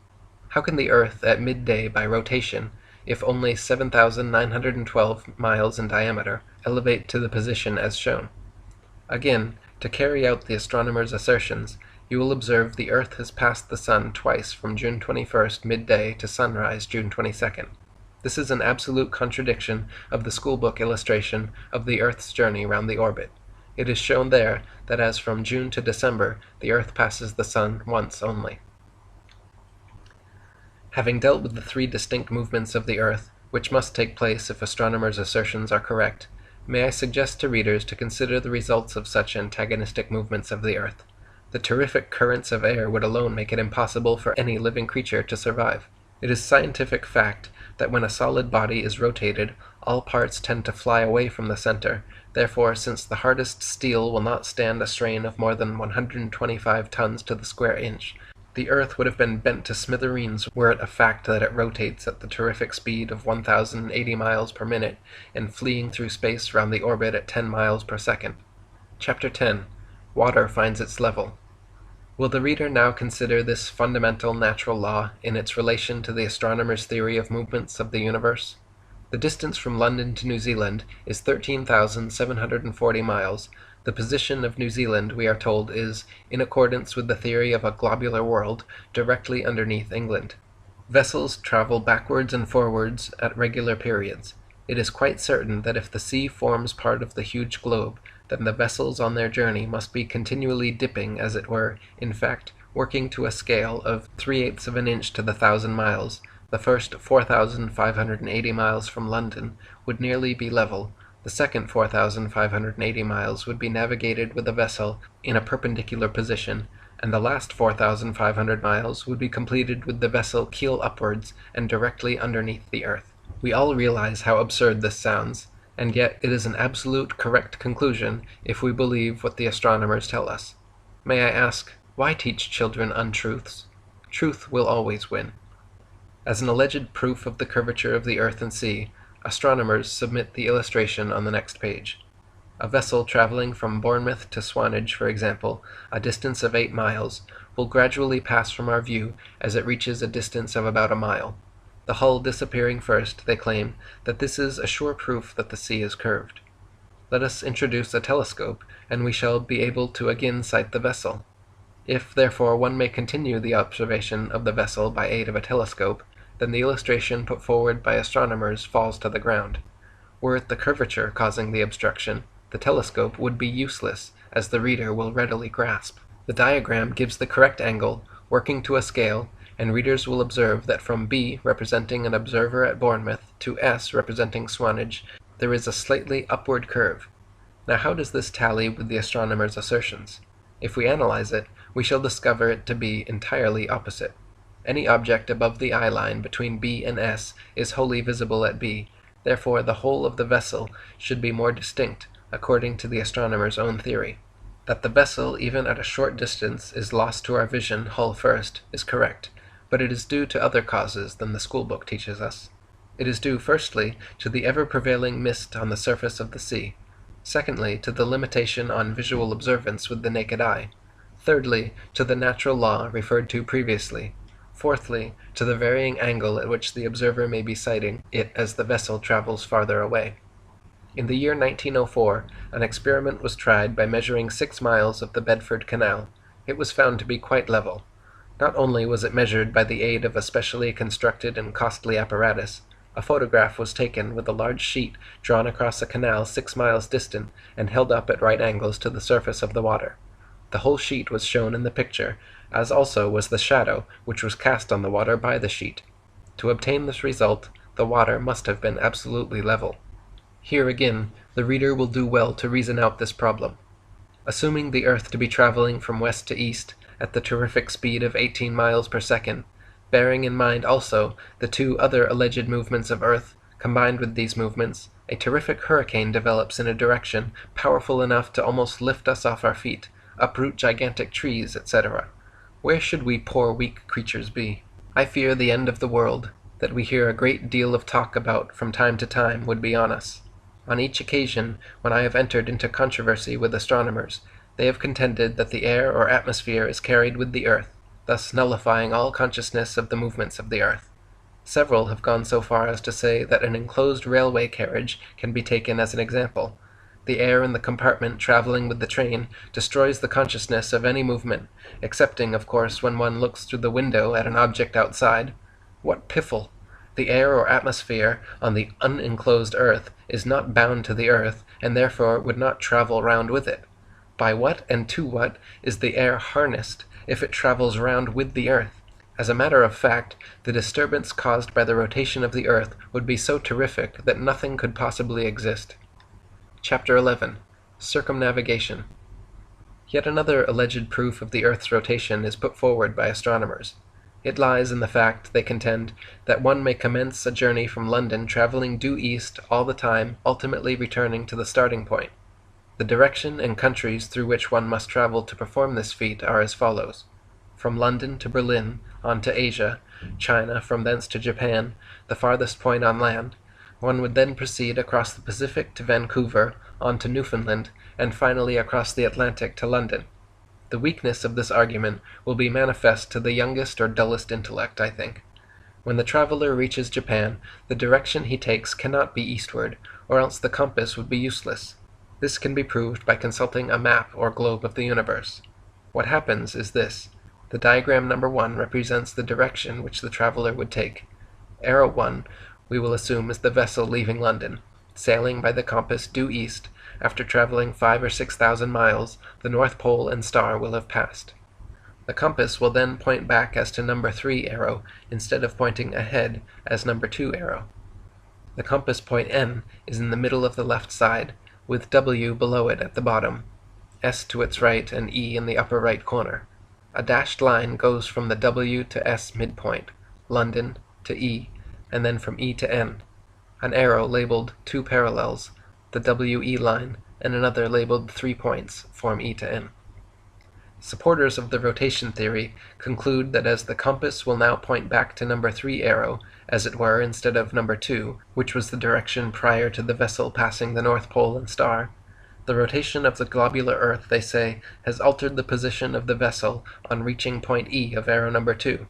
How can the Earth at midday by rotation, if only 7,912 miles in diameter, elevate to the position as shown? Again, to carry out the astronomer's assertions, you will observe the Earth has passed the sun twice from June 21st midday to sunrise June 22nd. This is an absolute contradiction of the schoolbook illustration of the Earth's journey round the orbit. It is shown there that as from June to December, the Earth passes the sun once only. Having dealt with the three distinct movements of the Earth, which must take place if astronomers' assertions are correct, may I suggest to readers to consider the results of such antagonistic movements of the Earth. The terrific currents of air would alone make it impossible for any living creature to survive. It is scientific fact that when a solid body is rotated, all parts tend to fly away from the center. Therefore, since the hardest steel will not stand a strain of more than 125 tons to the square inch, the Earth would have been bent to smithereens were it a fact that it rotates at the terrific speed of 1,080 miles per minute and fleeing through space round the orbit at 10 miles per second. Chapter 10. Water finds its level. Will the reader now consider this fundamental natural law in its relation to the astronomer's theory of movements of the universe? The distance from London to New Zealand is 13,740 miles. The position of New Zealand, we are told, is, in accordance with the theory of a globular world, directly underneath England. Vessels travel backwards and forwards at regular periods. It is quite certain that if the sea forms part of the huge globe, then the vessels on their journey must be continually dipping, as it were, in fact, working to a scale of 3/8 of an inch to the 1,000 miles. The first 4,580 miles from London would nearly be level. The second 4,580 miles would be navigated with a vessel in a perpendicular position, and the last 4,500 miles would be completed with the vessel keel upwards and directly underneath the Earth. We all realize how absurd this sounds, and yet it is an absolute correct conclusion if we believe what the astronomers tell us. May I ask, why teach children untruths? Truth will always win. As an alleged proof of the curvature of the Earth and sea, astronomers submit the illustration on the next page. A vessel traveling from Bournemouth to Swanage, for example, a distance of 8 miles, will gradually pass from our view as it reaches a distance of about a mile. The hull disappearing first, they claim that this is a sure proof that the sea is curved. Let us introduce a telescope, and we shall be able to again sight the vessel. If, therefore, one may continue the observation of the vessel by aid of a telescope, then the illustration put forward by astronomers falls to the ground. Were it the curvature causing the obstruction, the telescope would be useless, as the reader will readily grasp. The diagram gives the correct angle, working to a scale, and readers will observe that from B, representing an observer at Bournemouth, to S, representing Swanage, there is a slightly upward curve. Now how does this tally with the astronomer's assertions? If we analyze it, we shall discover it to be entirely opposite. Any object above the eye line between B and S is wholly visible at B, therefore the whole of the vessel should be more distinct, according to the astronomer's own theory. That the vessel, even at a short distance, is lost to our vision hull first, is correct, but it is due to other causes than the schoolbook teaches us. It is due, firstly, to the ever-prevailing mist on the surface of the sea; secondly, to the limitation on visual observance with the naked eye; thirdly, to the natural law referred to previously; fourthly, to the varying angle at which the observer may be sighting it as the vessel travels farther away. In the year 1904, an experiment was tried by measuring 6 miles of the Bedford Canal. It was found to be quite level. Not only was it measured by the aid of a specially constructed and costly apparatus, a photograph was taken with a large sheet drawn across a canal 6 miles distant and held up at right angles to the surface of the water. The whole sheet was shown in the picture, as also was the shadow which was cast on the water by the sheet. To obtain this result, the water must have been absolutely level. Here again, the reader will do well to reason out this problem. Assuming the Earth to be traveling from west to east, at the terrific speed of 18 miles per second, bearing in mind also the two other alleged movements of Earth Combined with these movements, a terrific hurricane develops in a direction powerful enough to almost lift us off our feet, uproot gigantic trees, etc. Where should we poor weak creatures be? I fear the end of the world, that we hear a great deal of talk about from time to time, would be on us. On each occasion, when I have entered into controversy with astronomers, they have contended that the air or atmosphere is carried with the earth, thus nullifying all consciousness of the movements of the earth. Several have gone so far as to say that an enclosed railway carriage can be taken as an example. The air in the compartment traveling with the train destroys the consciousness of any movement, excepting, of course, when one looks through the window at an object outside. What piffle! The air or atmosphere on the unenclosed earth is not bound to the earth, and therefore would not travel round with it. By what and to what is the air harnessed, if it travels round with the earth? As a matter of fact, the disturbance caused by the rotation of the earth would be so terrific that nothing could possibly exist. Chapter 11. Circumnavigation. Yet another alleged proof of the earth's rotation is put forward by astronomers. It lies in the fact, they contend, that one may commence a journey from London traveling due east all the time, ultimately returning to the starting point. The direction and countries through which one must travel to perform this feat are as follows. From London to Berlin, on to Asia, China, from thence to Japan, the farthest point on land. One would then proceed across the Pacific to Vancouver, on to Newfoundland, and finally across the Atlantic to London. The weakness of this argument will be manifest to the youngest or dullest intellect, I think. When the traveler reaches Japan, the direction he takes cannot be eastward, or else the compass would be useless. This can be proved by consulting a map or globe of the universe. What happens is this. The diagram number 1 represents the direction which the traveler would take. Arrow 1 we will assume is the vessel leaving London. Sailing by the compass due east, after traveling 5,000 or 6,000 miles, the North Pole and star will have passed. The compass will then point back as to number 3 arrow, instead of pointing ahead as number 2 arrow. The compass point N is in the middle of the left side, with W below it at the bottom, S to its right, and E in the upper right corner. A dashed line goes from the W to S midpoint, London, to E, and then from E to N. An arrow labeled 2 parallels, the WE line, and another labeled 3 points, form E to N. Supporters of the rotation theory conclude that as the compass will now point back to number 3 arrow, as it were, instead of number 2, which was the direction prior to the vessel passing the North Pole and star, the rotation of the globular earth, they say, has altered the position of the vessel on reaching point E of arrow number 2.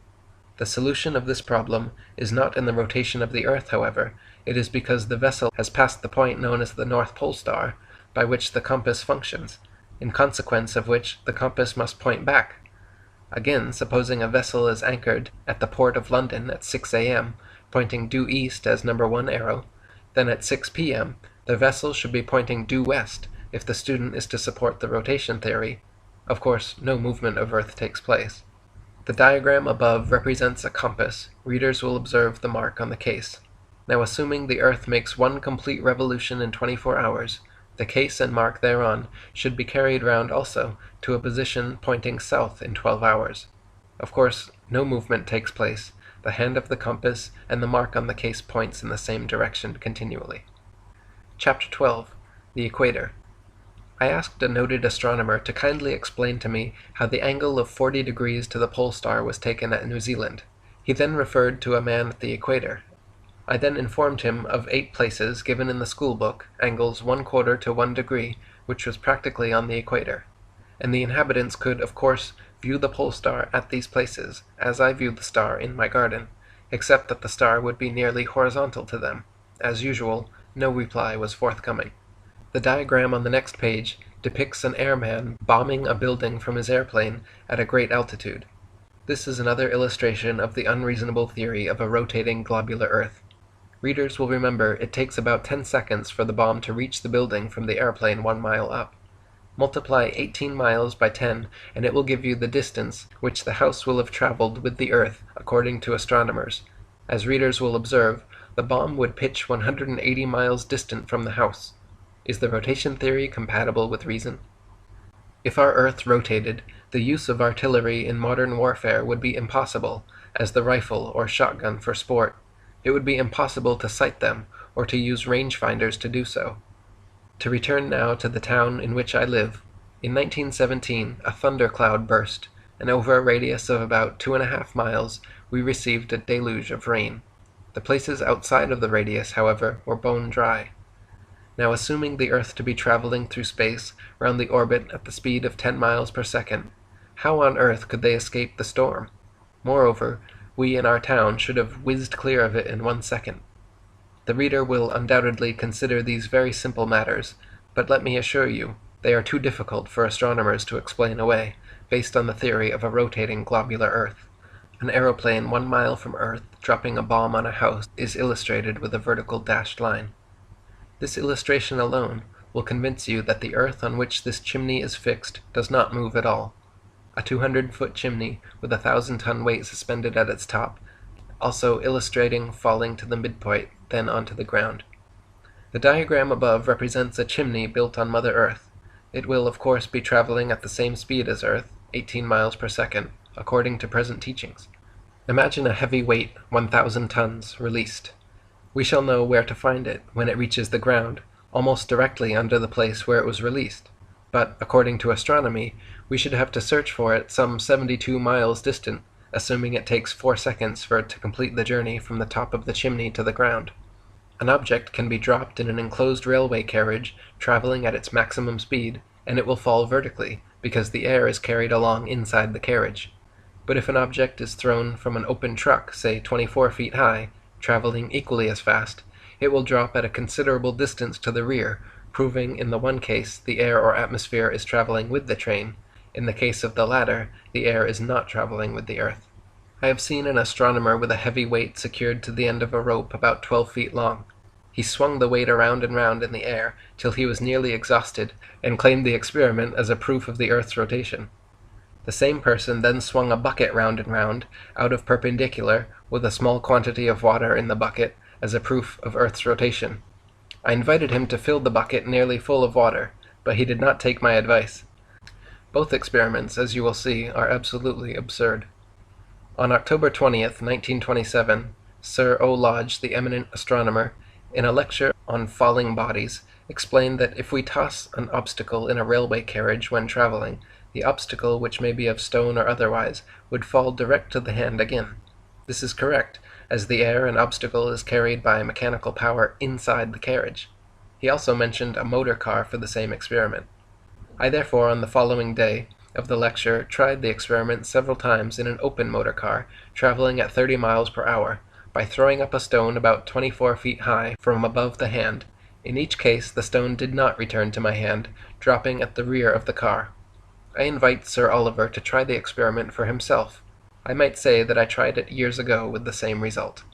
The solution of this problem is not in the rotation of the earth, however. It is because the vessel has passed the point known as the North Pole star, by which the compass functions, in consequence of which the compass must point back. Again, supposing a vessel is anchored at the port of London at 6 a.m., pointing due east as number 1 arrow, then at 6 p.m. the vessel should be pointing due west, if the student is to support the rotation theory. Of course, no movement of Earth takes place. The diagram above represents a compass. Readers will observe the mark on the case. Now, assuming the Earth makes one complete revolution in 24 hours, the case and mark thereon should be carried round also to a position pointing south in 12 hours. Of course, no movement takes place. The hand of the compass and the mark on the case points in the same direction continually. Chapter 12. The Equator. I asked a noted astronomer to kindly explain to me how the angle of 40 degrees to the pole star was taken at New Zealand. He then referred to a man at the equator. I then informed him of 8 places given in the school book, angles 1/4 to 1 degree, which was practically on the equator. And the inhabitants could, of course, view the pole star at these places, as I viewed the star in my garden, except that the star would be nearly horizontal to them. As usual, no reply was forthcoming. The diagram on the next page depicts an airman bombing a building from his airplane at a great altitude. This is another illustration of the unreasonable theory of a rotating globular earth. Readers will remember it takes about 10 seconds for the bomb to reach the building from the airplane 1 mile up. Multiply 18 miles by 10 and it will give you the distance which the house will have traveled with the earth, according to astronomers. As readers will observe, the bomb would pitch 180 miles distant from the house. Is the rotation theory compatible with reason? If our Earth rotated, the use of artillery in modern warfare would be impossible, as the rifle or shotgun for sport. It would be impossible to sight them, or to use rangefinders to do so. To return now to the town in which I live, in 1917 a thundercloud burst, and over a radius of about 2.5 miles we received a deluge of rain. The places outside of the radius, however, were bone dry. Now, assuming the Earth to be traveling through space round the orbit at the speed of 10 miles per second, how on earth could they escape the storm? Moreover, we in our town should have whizzed clear of it in 1 second. The reader will undoubtedly consider these very simple matters, but let me assure you, they are too difficult for astronomers to explain away, based on the theory of a rotating globular Earth. An aeroplane 1 mile from Earth dropping a bomb on a house is illustrated with a vertical dashed line. This illustration alone will convince you that the earth on which this chimney is fixed does not move at all. A 200-foot chimney with a 1,000-ton weight suspended at its top, also illustrating falling to the midpoint, then onto the ground. The diagram above represents a chimney built on Mother Earth. It will, of course, be traveling at the same speed as Earth, 18 miles per second, according to present teachings. Imagine a heavy weight, 1,000 tons, released. We shall know where to find it when it reaches the ground, almost directly under the place where it was released. But, according to astronomy, we should have to search for it some 72 miles distant, assuming it takes 4 seconds for it to complete the journey from the top of the chimney to the ground. An object can be dropped in an enclosed railway carriage traveling at its maximum speed, and it will fall vertically, because the air is carried along inside the carriage. But if an object is thrown from an open truck, say 24 feet high, traveling equally as fast, it will drop at a considerable distance to the rear, proving in the one case the air or atmosphere is traveling with the train. In the case of the latter, the air is not traveling with the Earth. I have seen an astronomer with a heavy weight secured to the end of a rope about 12 feet long. He swung the weight around and round in the air till he was nearly exhausted, and claimed the experiment as a proof of the Earth's rotation. The same person then swung a bucket round and round, out of perpendicular, with a small quantity of water in the bucket, as a proof of Earth's rotation. I invited him to fill the bucket nearly full of water, but he did not take my advice. Both experiments, as you will see, are absolutely absurd. On October 20th, 1927, Sir O. Lodge, the eminent astronomer, in a lecture on falling bodies, explained that if we toss an obstacle in a railway carriage when traveling, the obstacle, which may be of stone or otherwise, would fall direct to the hand again. This is correct, as the air and obstacle is carried by mechanical power inside the carriage. He also mentioned a motor car for the same experiment. I therefore, on the following day of the lecture, tried the experiment several times in an open motor car, traveling at 30 miles per hour, by throwing up a stone about 24 feet high from above the hand. In each case, the stone did not return to my hand, dropping at the rear of the car. I invite Sir Oliver to try the experiment for himself. I might say that I tried it years ago with the same result.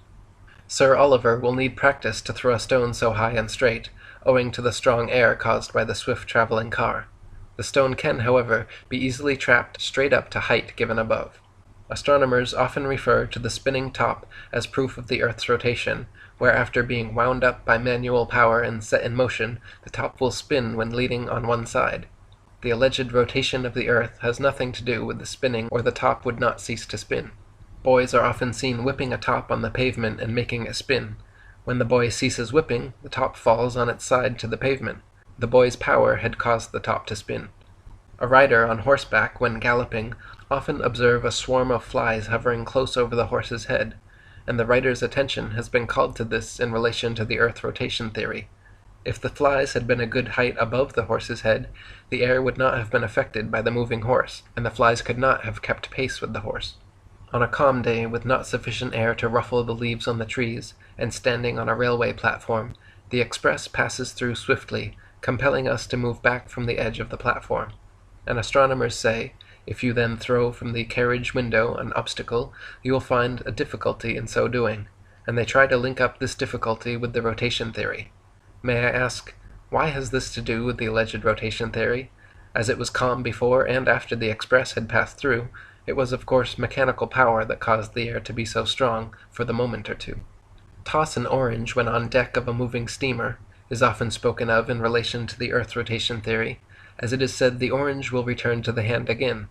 Sir Oliver will need practice to throw a stone so high and straight, owing to the strong air caused by the swift traveling car. The stone can, however, be easily trapped straight up to height given above. Astronomers often refer to the spinning top as proof of the Earth's rotation, where after being wound up by manual power and set in motion, the top will spin when leaning on one side. The alleged rotation of the Earth has nothing to do with the spinning, or the top would not cease to spin. Boys are often seen whipping a top on the pavement and making it spin. When the boy ceases whipping, the top falls on its side to the pavement. The boy's power had caused the top to spin. A rider on horseback, when galloping, often observe a swarm of flies hovering close over the horse's head, and the rider's attention has been called to this in relation to the Earth rotation theory. If the flies had been a good height above the horse's head, the air would not have been affected by the moving horse, and the flies could not have kept pace with the horse. On a calm day, with not sufficient air to ruffle the leaves on the trees, and standing on a railway platform, the express passes through swiftly, compelling us to move back from the edge of the platform. And astronomers say, if you then throw from the carriage window an obstacle, you will find a difficulty in so doing, and they try to link up this difficulty with the rotation theory. May I ask, why has this to do with the alleged rotation theory? As it was calm before and after the express had passed through, it was of course mechanical power that caused the air to be so strong for the moment or two. Toss an orange when on deck of a moving steamer is often spoken of in relation to the Earth rotation theory, as it is said the orange will return to the hand again.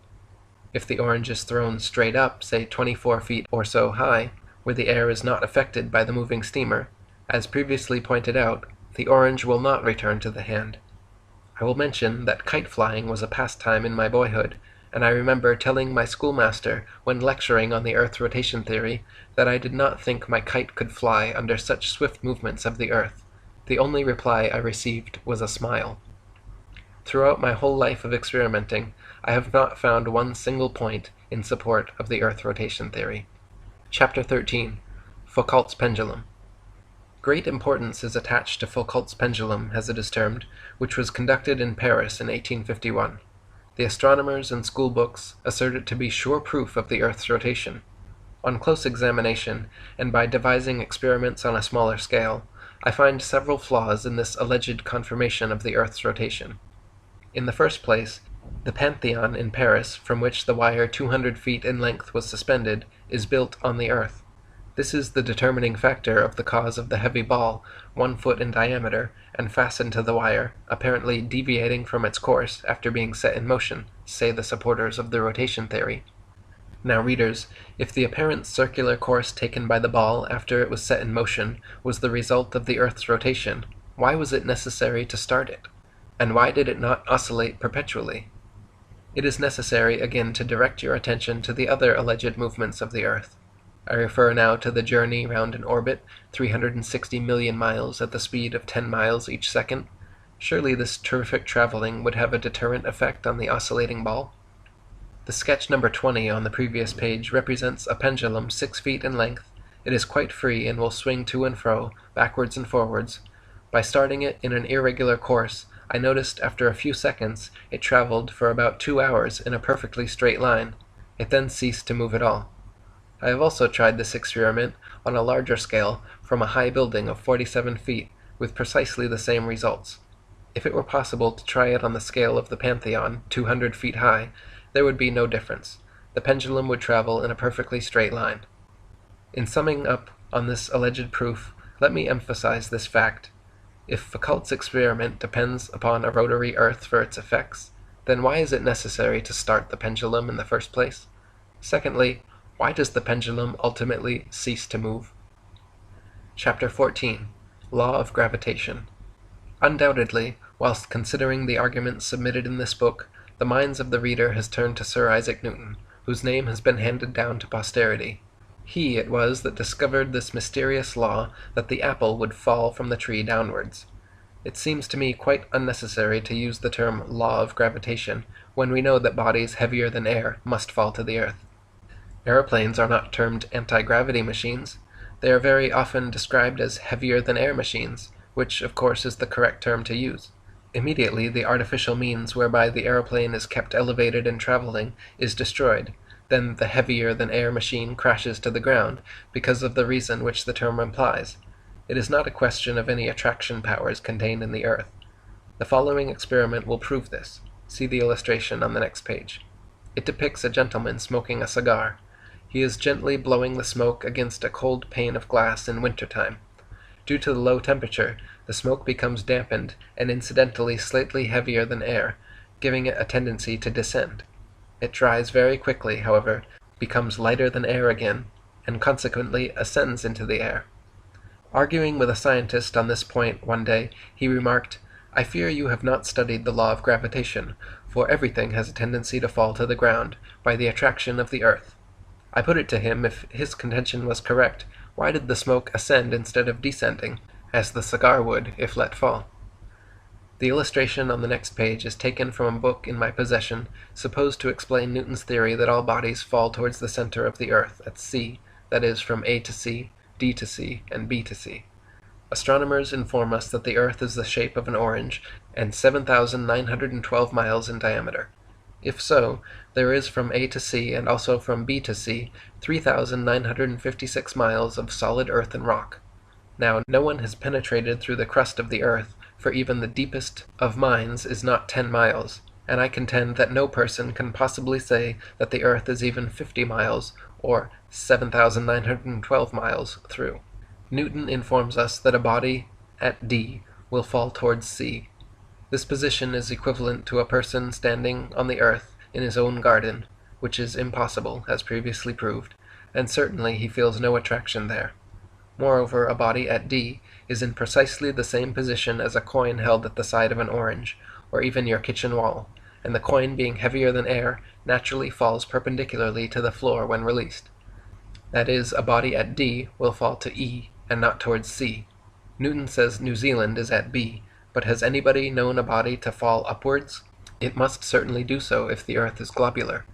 If the orange is thrown straight up, say 24 feet or so high, where the air is not affected by the moving steamer, As previously pointed out, the orange will not return to the hand. I will mention that kite flying was a pastime in my boyhood, and I remember telling my schoolmaster, when lecturing on the Earth's rotation theory, that I did not think my kite could fly under such swift movements of the Earth. The only reply I received was a smile. Throughout my whole life of experimenting, I have not found one single point in support of the Earth rotation theory. Chapter 13. Foucault's Pendulum. Great importance is attached to Foucault's pendulum, as it is termed, which was conducted in Paris in 1851. The astronomers and school books assert it to be sure proof of the Earth's rotation. On close examination, and by devising experiments on a smaller scale, I find several flaws in this alleged confirmation of the Earth's rotation. In the first place, the Pantheon in Paris, from which the wire 200 feet in length was suspended, is built on the Earth. This is the determining factor of the cause of the heavy ball, 1 foot in diameter, and fastened to the wire, apparently deviating from its course after being set in motion, say the supporters of the rotation theory. Now, readers, if the apparent circular course taken by the ball after it was set in motion was the result of the Earth's rotation, why was it necessary to start it? And why did it not oscillate perpetually? It is necessary again to direct your attention to the other alleged movements of the Earth. I refer now to the journey round an orbit 360 million miles at the speed of 10 miles each second. Surely this terrific traveling would have a deterrent effect on the oscillating ball. The sketch number 20 on the previous page represents a pendulum 6 feet in length. It is quite free and will swing to and fro, backwards and forwards. By starting it in an irregular course, I noticed after a few seconds it traveled for about 2 hours in a perfectly straight line. It then ceased to move at all. I have also tried this experiment on a larger scale from a high building of 47 feet, with precisely the same results. If it were possible to try it on the scale of the Pantheon, 200 feet high, there would be no difference. The pendulum would travel in a perfectly straight line. In summing up on this alleged proof, let me emphasize this fact. If Foucault's experiment depends upon a rotary Earth for its effects, then why is it necessary to start the pendulum in the first place? Secondly, why does the pendulum ultimately cease to move? Chapter 14. Law of Gravitation. Undoubtedly, whilst considering the arguments submitted in this book, the minds of the reader has turned to Sir Isaac Newton, whose name has been handed down to posterity. He it was that discovered this mysterious law that the apple would fall from the tree downwards. It seems to me quite unnecessary to use the term law of gravitation when we know that bodies heavier than air must fall to the earth. Aeroplanes are not termed anti-gravity machines. They are very often described as heavier-than-air machines, which of course is the correct term to use. Immediately the artificial means whereby the aeroplane is kept elevated and traveling is destroyed. Then the heavier-than-air machine crashes to the ground, because of the reason which the term implies. It is not a question of any attraction powers contained in the earth. The following experiment will prove this. See the illustration on the next page. It depicts a gentleman smoking a cigar. He is gently blowing the smoke against a cold pane of glass in winter-time. Due to the low temperature, the smoke becomes dampened and incidentally slightly heavier than air, giving it a tendency to descend. It dries very quickly, however, becomes lighter than air again, and consequently ascends into the air. Arguing with a scientist on this point one day, he remarked, "I fear you have not studied the law of gravitation, for everything has a tendency to fall to the ground by the attraction of the earth." I put it to him if his contention was correct, why did the smoke ascend instead of descending, as the cigar would if let fall? The illustration on the next page is taken from a book in my possession, supposed to explain Newton's theory that all bodies fall towards the center of the earth at C, that is, from A to C, D to C, and B to C. Astronomers inform us that the earth is the shape of an orange, and 7,912 miles in diameter. If so, there is from A to C and also from B to C 3,956 miles of solid earth and rock. Now, no one has penetrated through the crust of the earth, for even the deepest of mines is not 10 miles, and I contend that no person can possibly say that the earth is even 50 miles, or 7,912 miles, through. Newton informs us that a body at D will fall towards C. This position is equivalent to a person standing on the earth in his own garden, which is impossible, as previously proved, and certainly he feels no attraction there. Moreover, a body at D is in precisely the same position as a coin held at the side of an orange, or even your kitchen wall, and the coin being heavier than air naturally falls perpendicularly to the floor when released. That is, a body at D will fall to E and not towards C. Newton says New Zealand is at B, but has anybody known a body to fall upwards? It must certainly do so if the earth is globular.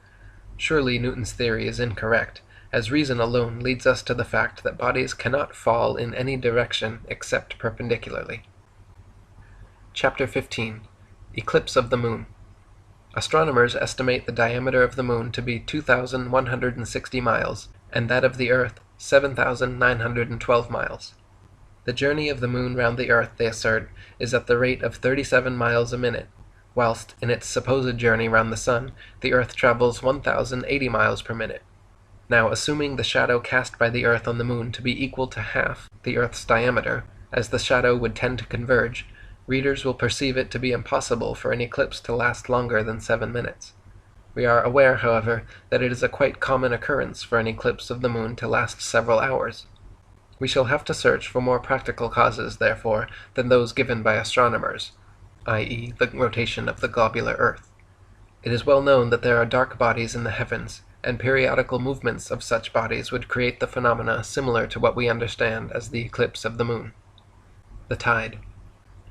Surely Newton's theory is incorrect, as reason alone leads us to the fact that bodies cannot fall in any direction except perpendicularly. Chapter 15. Eclipse of the Moon. Astronomers estimate the diameter of the moon to be 2,160 miles, and that of the earth 7,912 miles. The journey of the moon round the earth, they assert, is at the rate of 37 miles a minute, whilst in its supposed journey round the sun, the earth travels 1,080 miles per minute. Now, assuming the shadow cast by the earth on the moon to be equal to half the earth's diameter, as the shadow would tend to converge, readers will perceive it to be impossible for an eclipse to last longer than 7 minutes. We are aware, however, that it is a quite common occurrence for an eclipse of the moon to last several hours. We shall have to search for more practical causes, therefore, than those given by astronomers, i.e., the rotation of the globular earth. It is well known that there are dark bodies in the heavens, and periodical movements of such bodies would create the phenomena similar to what we understand as the eclipse of the moon. The tide.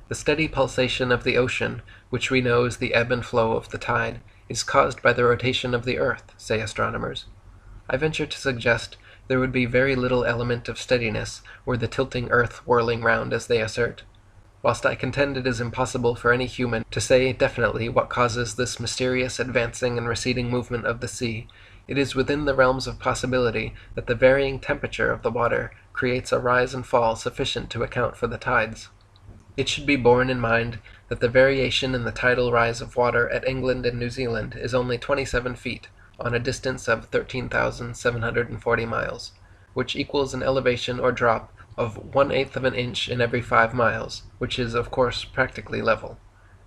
The steady pulsation of the ocean, which we know is the ebb and flow of the tide, is caused by the rotation of the earth, say astronomers. I venture to suggest there would be very little element of steadiness were the tilting earth whirling round as they assert. Whilst I contend it is impossible for any human to say definitely what causes this mysterious advancing and receding movement of the sea, it is within the realms of possibility that the varying temperature of the water creates a rise and fall sufficient to account for the tides. It should be borne in mind that the variation in the tidal rise of water at England and New Zealand is only 27 feet, on a distance of 13,740 miles, which equals an elevation or drop of 1/8 of an inch in every 5 miles, which is, of course, practically level.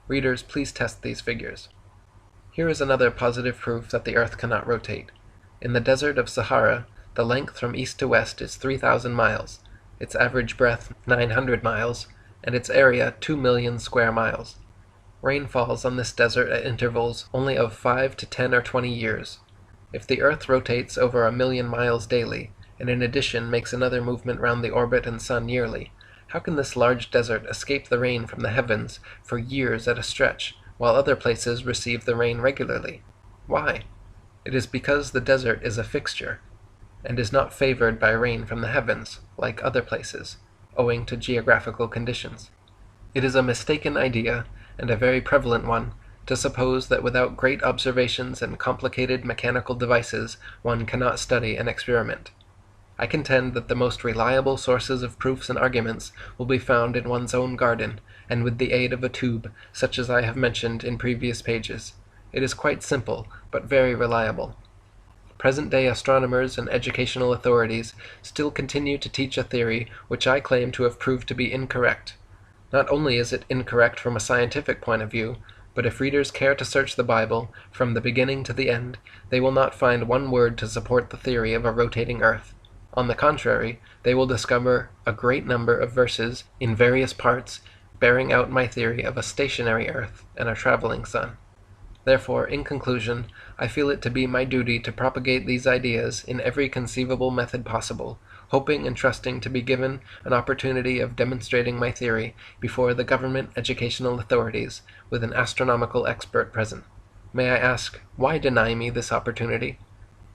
Readers, please test these figures. Here is another positive proof that the earth cannot rotate. In the desert of Sahara, the length from east to west is 3,000 miles, its average breadth 900 miles, and its area 2 million square miles. Rain falls on this desert at intervals only of 5 to 10 or 20 years. If the earth rotates over 1 million miles daily, and in addition makes another movement round the orbit and sun yearly, how can this large desert escape the rain from the heavens for years at a stretch, while other places receive the rain regularly? Why? It is because the desert is a fixture, and is not favored by rain from the heavens, like other places, owing to geographical conditions. It is a mistaken idea, and a very prevalent one, to suppose that without great observations and complicated mechanical devices one cannot study and experiment. I contend that the most reliable sources of proofs and arguments will be found in one's own garden, and with the aid of a tube, such as I have mentioned in previous pages. It is quite simple, but very reliable. Present-day astronomers and educational authorities still continue to teach a theory which I claim to have proved to be incorrect. Not only is it incorrect from a scientific point of view, but if readers care to search the Bible, from the beginning to the end, they will not find one word to support the theory of a rotating earth. On the contrary, they will discover a great number of verses in various parts bearing out my theory of a stationary earth and a traveling sun. Therefore, in conclusion, I feel it to be my duty to propagate these ideas in every conceivable method possible, hoping and trusting to be given an opportunity of demonstrating my theory before the government educational authorities with an astronomical expert present. May I ask, why deny me this opportunity?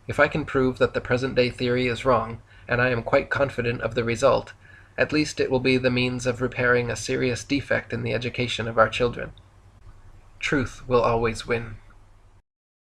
If I can prove that the present-day theory is wrong, and I am quite confident of the result, at least it will be the means of repairing a serious defect in the education of our children. Truth will always win.